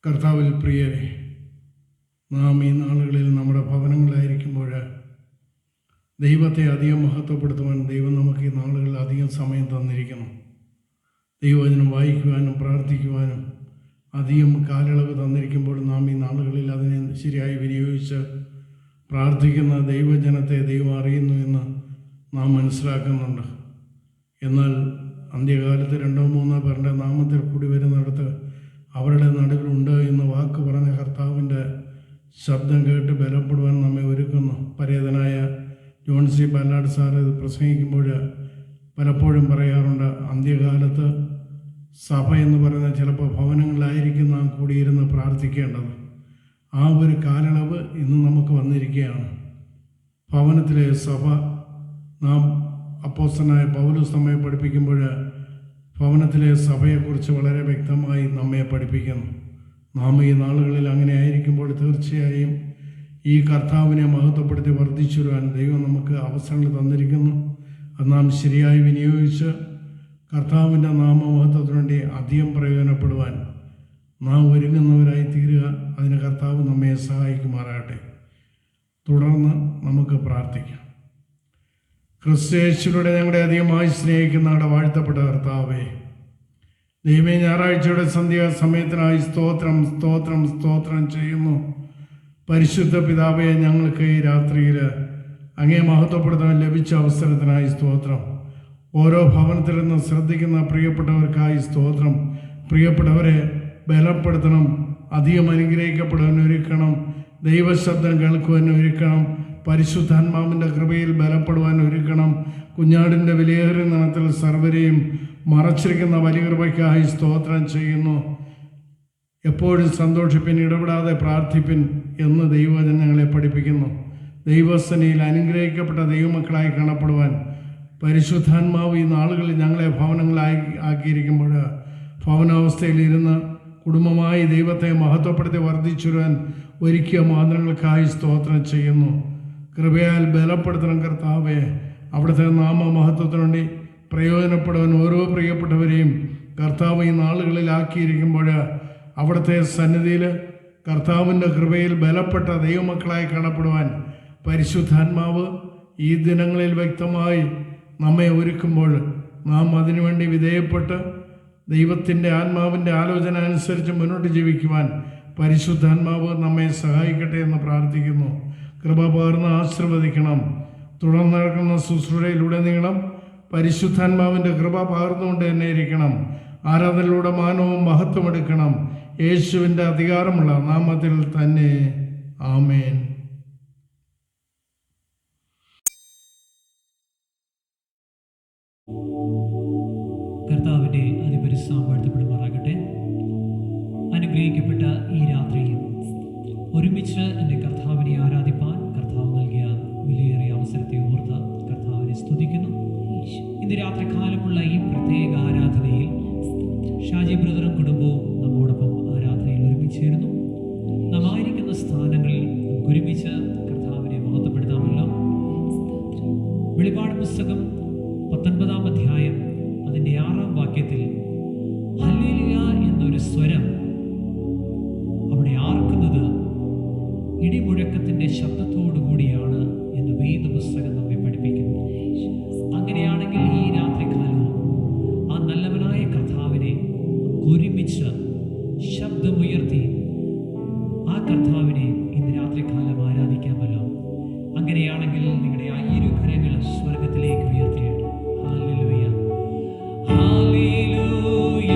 കർത്താവിൽ പ്രിയരെ, നാം ഈ നാളുകളിൽ നമ്മുടെ ഭവനങ്ങളായിരിക്കുമ്പോൾ ദൈവത്തെ അധികം മഹത്വപ്പെടുത്തുവാൻ ദൈവം നമുക്ക് ഈ നാളുകളിൽ അധികം സമയം തന്നിരിക്കുന്നു. ദൈവവചനം വായിക്കുവാനും പ്രാർത്ഥിക്കുവാനും അധികം കാലയളവ് തന്നിരിക്കുമ്പോൾ നാം ഈ നാളുകളിൽ അതിനെ ശരിയായി വിനിയോഗിച്ച് പ്രാർത്ഥിക്കുന്ന ദൈവജനത്തെ ദൈവം അറിയുന്നു എന്ന് നാം മനസ്സിലാക്കുന്നുണ്ട്. എന്നാൽ അന്ത്യകാലത്ത് 2-3 പേരുടെ നാമത്തിൽ കൂടി വരുന്നിടത്ത് അവരുടെ നടുവിലുണ്ട് എന്ന് വാക്ക് പറഞ്ഞ കർത്താവിൻ്റെ ശബ്ദം കേട്ട് ബലപ്പെടുവാൻ നമ്മെ ഒരുക്കുന്നു. പരേതനായ ജോൺ സി പാലാട് സാറ് ഇത് പ്രസംഗിക്കുമ്പോൾ പലപ്പോഴും പറയാറുണ്ട്, അന്ത്യകാലത്ത് സഭ എന്ന് പറയുന്ന ചിലപ്പോൾ ഭവനങ്ങളിലായിരിക്കും നാം കൂടിയിരുന്ന് പ്രാർത്ഥിക്കേണ്ടത്. ആ ഒരു കാലയളവ് ഇന്ന് നമുക്ക് വന്നിരിക്കുകയാണ്. ഭവനത്തിലെ സഭ നാം അപ്പോസ്തലനായ പൗലോസ് നമ്മെ പഠിപ്പിക്കുമ്പോൾ ഭവനത്തിലെ സഭയെക്കുറിച്ച് വളരെ വ്യക്തമായി നമ്മെ പഠിപ്പിക്കുന്നു. നാം ഈ നാളുകളിൽ അങ്ങനെ ആയിരിക്കുമ്പോൾ തീർച്ചയായും ഈ കർത്താവിനെ മഹത്വപ്പെടുത്തി വർദ്ധിച്ചു വരുവാൻ ദൈവം നമുക്ക് അവസരങ്ങൾ തന്നിരിക്കുന്നു. അത് നാം ശരിയായി വിനിയോഗിച്ച് കർത്താവിൻ്റെ നാമമഹത്വത്തിനു വേണ്ടി അധികം പ്രയോജനപ്പെടുവാൻ നാം ഒരുങ്ങുന്നവരായി തീരുക. അതിന് കർത്താവ് നമ്മെ സഹായിക്കുമാറാകട്ടെ. തുടർന്ന് നമുക്ക് പ്രാർത്ഥിക്കാം. ക്രിസ്തുയേശുവിലൂടെ ഞങ്ങളുടെ അധികമായി സ്നേഹിക്കുന്ന ഞങ്ങളുടെ വാഴ്ത്തപ്പെട്ട കർത്താവേ, ദൈവമേ, ഞായറാഴ്ചയുടെ സന്ധ്യാസമയത്തിനായി സ്തോത്രം സ്തോത്രം സ്തോത്രം ചെയ്യുന്നു. പരിശുദ്ധ പിതാവേ, ഞങ്ങൾക്ക് ഈ രാത്രിയിൽ അങ്ങേ മഹത്വപ്പെടുത്താൻ ലഭിച്ച അവസരത്തിനായി സ്തോത്രം. ഓരോ ഭവനത്തിൽ നിന്ന് ശ്രദ്ധിക്കുന്ന പ്രിയപ്പെട്ടവർക്കായി സ്തോത്രം. പ്രിയപ്പെട്ടവരെ ബലപ്പെടുത്തണം, അധികം അനുഗ്രഹിക്കപ്പെടുവാൻ ഒരുക്കണം, ദൈവശബ്ദം കേൾക്കുവാൻ ഒരുക്കണം, പരിശുദ്ധാത്മാവിൻ്റെ കൃപയിൽ ബലപ്പെടുവാൻ ഒരുക്കണം. കുഞ്ഞാടിൻ്റെ വിലയേറിയ നിറത്തിൽ സർവരെയും മറച്ചിരിക്കുന്ന വലിയ കൃപയ്ക്കായി സ്തോത്രം ചെയ്യുന്നു. എപ്പോഴും സന്തോഷിപ്പിൻ, ഇടപെടാതെ പ്രാർത്ഥിപ്പിൻ എന്ന് ദൈവവചനം ഞങ്ങളെ പഠിപ്പിക്കുന്നു. ദൈവസനയിൽ അനുഗ്രഹിക്കപ്പെട്ട ദൈവമക്കളായി കാണപ്പെടുവാൻ പരിശുദ്ധാത്മാവ് ഈ നാളുകളിൽ ഞങ്ങളെ ഭവനങ്ങളായി ആക്കിയിരിക്കുമ്പോൾ ഭവനാവസ്ഥയിലിരുന്ന് കുടുംബമായി ദൈവത്തെ മഹത്വപ്പെടുത്തി വർദ്ധിച്ചു വരുവാൻ ഒരുക്കിയ മാതൃകൾക്കായി സ്തോത്രം ചെയ്യുന്നു. കൃപയാൽ ബലപ്പെടുത്തണം കർത്താവേ. അവിടുത്തെ നാമമഹത്വത്തിനുവേണ്ടി പ്രയോജനപ്പെടുവാൻ ഓരോ പ്രിയപ്പെട്ടവരെയും കർത്താവ് ഈ നാളുകളിലാക്കിയിരിക്കുമ്പോൾ അവിടുത്തെ സന്നിധിയിൽ കർത്താവിൻ്റെ കൃപയിൽ ബലപ്പെട്ട ദൈവമക്കളായി കാണപ്പെടുവാൻ പരിശുദ്ധാത്മാവ് ഈ ദിനങ്ങളിൽ വ്യക്തമായി നമ്മെ ഒരുക്കുമ്പോൾ നാം അതിനുവേണ്ടി വിധേയപ്പെട്ട് ദൈവത്തിൻ്റെ ആത്മാവിൻ്റെ ആലോചന അനുസരിച്ച് മുന്നോട്ട് ജീവിക്കുവാൻ പരിശുദ്ധാത്മാവ് നമ്മെ സഹായിക്കട്ടെ എന്ന് പ്രാർത്ഥിക്കുന്നു. കൃപ പകർന്ന് ആശീർവദിക്കണം. തുടർന്ന് നടക്കുന്ന ശുശ്രൂഷയിലൂടെ നീളം പരിശുദ്ധാത്മാവിൻ്റെ കൃപ പകർന്നുകൊണ്ട് തന്നെ ഇരിക്കണം. ആരാധനയിലൂടെ മാനവും മഹത്വം എടുക്കണം. യേശുവിൻ്റെ അധികാരമുള്ള നാമത്തിൽ തന്നെ. ആമേൻ. കർത്താവിൻ്റെ അതിപരിശുദ്ധനാമം വാഴ്ത്തപ്പെടുമാറാകട്ടെ. അനുഗ്രഹിക്കപ്പെട്ട ഈ രാത്രിയിൽ ഒരുമിച്ച് എൻ്റെ കർത്താവിനെ ആരാധിപ്പാൻ കർത്താവ് നൽകിയ വിലയേറിയ അവസരത്തെ ഓർത്ത് കർത്താവിനെ സ്തുതിക്കുന്നു. ഇന്ന് രാത്രികാലമുള്ള ഈ പ്രത്യേക ആരാധനയിൽ ഷാജി ബ്രദറും കുടുംബവും നമ്മോടൊപ്പം ആരാധനയിൽ ഒരുമിച്ചേരുന്നു. നാം ആയിരിക്കുന്ന സ്ഥാനങ്ങളിൽ നമുക്ക് ഒരുമിച്ച് കർത്താവിനെ മഹത്വപ്പെടുത്താമല്ലോ. വെളിപ്പാട് പുസ്തകം 19-ാം അധ്യായം അതിൻ്റെ 6-ാം വാക്യത്തിൽ ഹല്ലേലൂയ എന്നൊരു സ്വരം അവിടെ ആർക്കുന്നത് ഇടിമുഴക്കത്തിൻ്റെ ശബ്ദത്തോടു കൂടിയാണ് എന്ന് വേദപുസ്തകം നമ്മെ പഠിപ്പിക്കുന്നു. അങ്ങനെയാണെങ്കിൽ ഈ രാത്രികാലവും ആ നല്ലവനായ കർത്താവിനെ ഒരുമിച്ച് ശബ്ദമുയർത്തി ആ കർത്താവിനെ ഇന്ന് രാത്രികാലം ആരാധിക്കാമല്ലോ. അങ്ങനെയാണെങ്കിൽ നിങ്ങളുടെ ആ ഇരുകരങ്ങൾ സ്വർഗത്തിലേക്ക് ഉയർത്തിയിട്ട് ഹല്ലേലൂയ ഹല്ലേലൂയ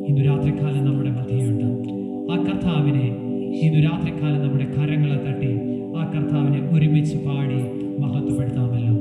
ഇന്ന് രാത്രികാലം നമ്മുടെ മധ്യയുണ്ട്. ആ കർത്താവിനെ ഇന്ന് രാത്രികാലം നമ്മുടെ കരങ്ങളെ തട്ടി ആ കർത്താവിനെ ഒരുമിച്ച് പാടി മഹത്വപ്പെടുത്താമല്ലോ.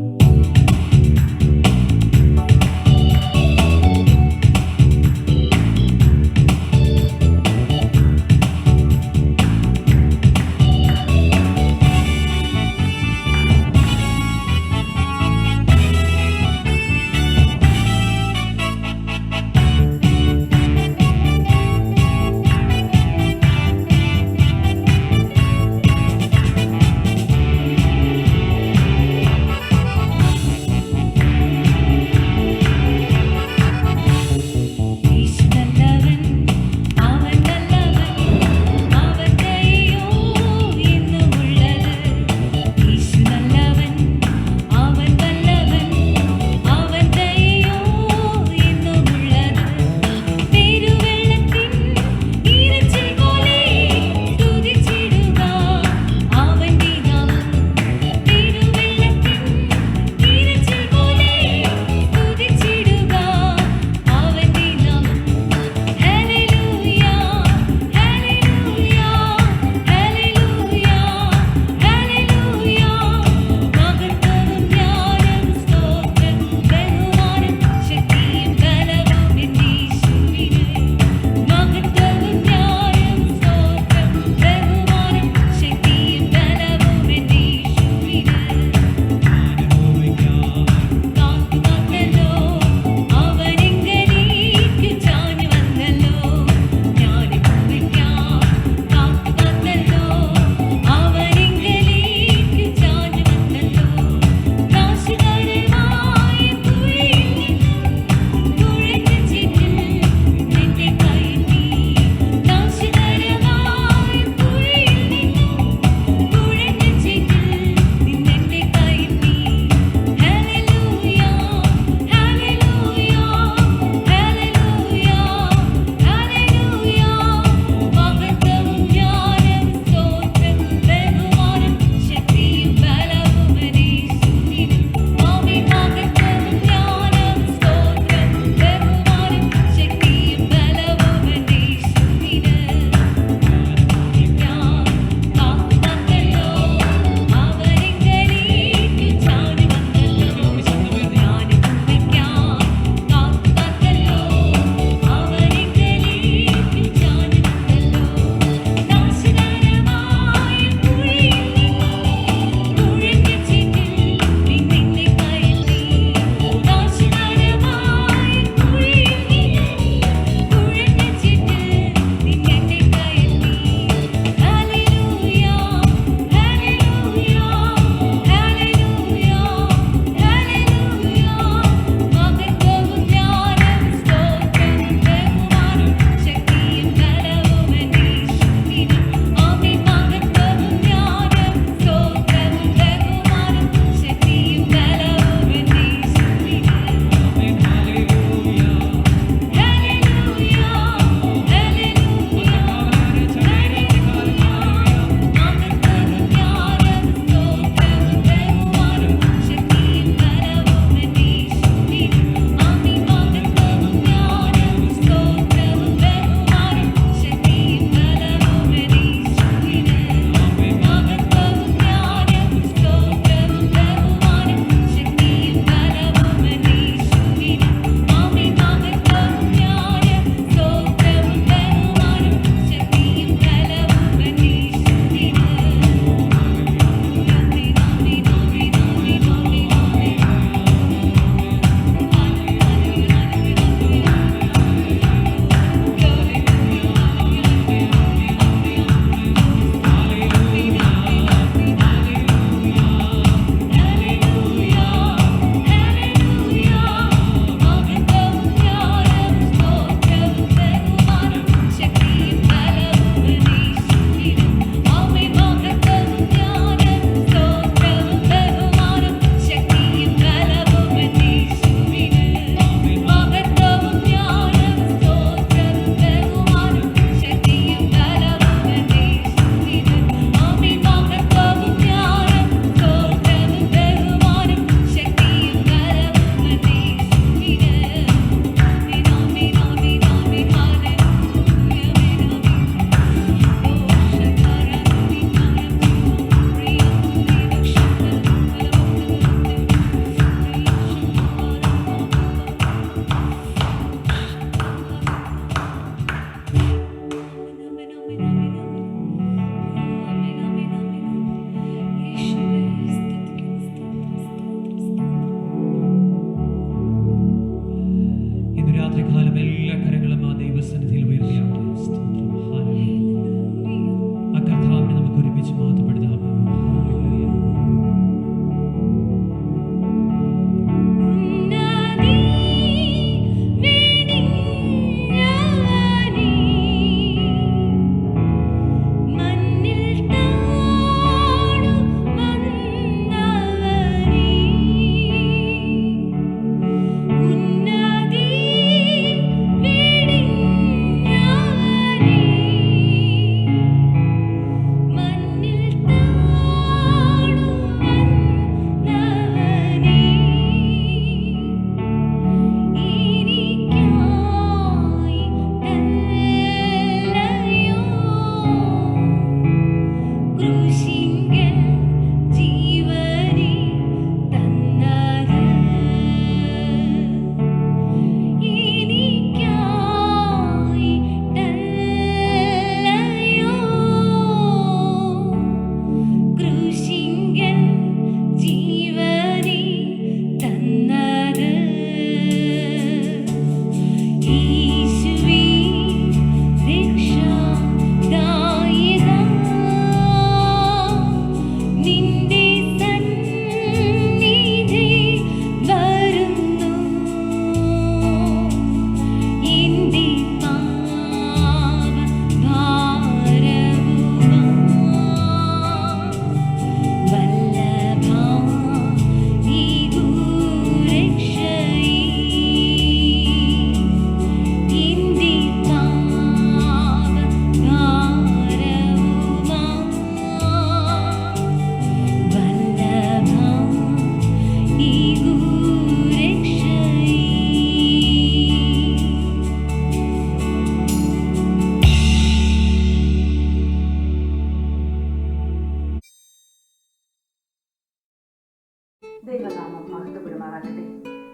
ദൈവനാമം മഹത്വപ്പെടുമാറാകട്ടെ.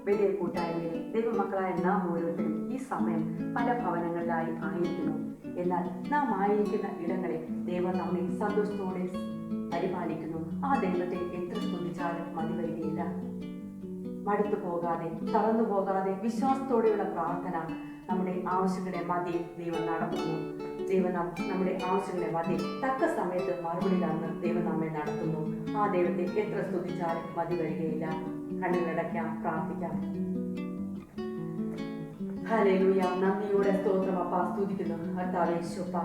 വലിയ കൂട്ടായ്മയിലെ ദൈവമക്കളായ നാം ഓരോരുത്തരും ഈ സമയം പല ഭവനങ്ങളിലായി ആയിരിക്കുന്നു. എന്നാൽ നാം ആയിരിക്കുന്ന ഇടങ്ങളിൽ ദൈവം നമ്മെ സന്തോഷത്തോടെ പരിപാലിക്കുന്നു. ആ ദൈവത്തെ എത്ര സ്തുതിച്ചാലും മതി വരികയില്ല. മടുത്തു പോകാതെ, തളർന്നു പോകാതെ വിശ്വാസത്തോടെയുള്ള പ്രാർത്ഥന നമ്മുടെ ആവശ്യങ്ങളുടെ മധ്യേ ദൈവം നടത്തുന്നു. ദൈവം നമ്മുടെ ആവശ്യങ്ങളുടെ മധ്യേ തക്ക സമയത്ത് മറുപടി തന്ന് ദൈവം നമ്മെ നടത്തുന്നു. ആ ദൈവത്തെ എത്ര സ്തുതിച്ചാലും മതി വരികയില്ല. കണ്ണുകളടയ്ക്കാം, പ്രാർത്ഥിക്കാം. ഹല്ലേലൂയ. നന്ദിയോടെ സ്തോത്രം അപ്പ, സ്തുതിക്കുന്നു കർത്താവേ. യേശുപ്പ,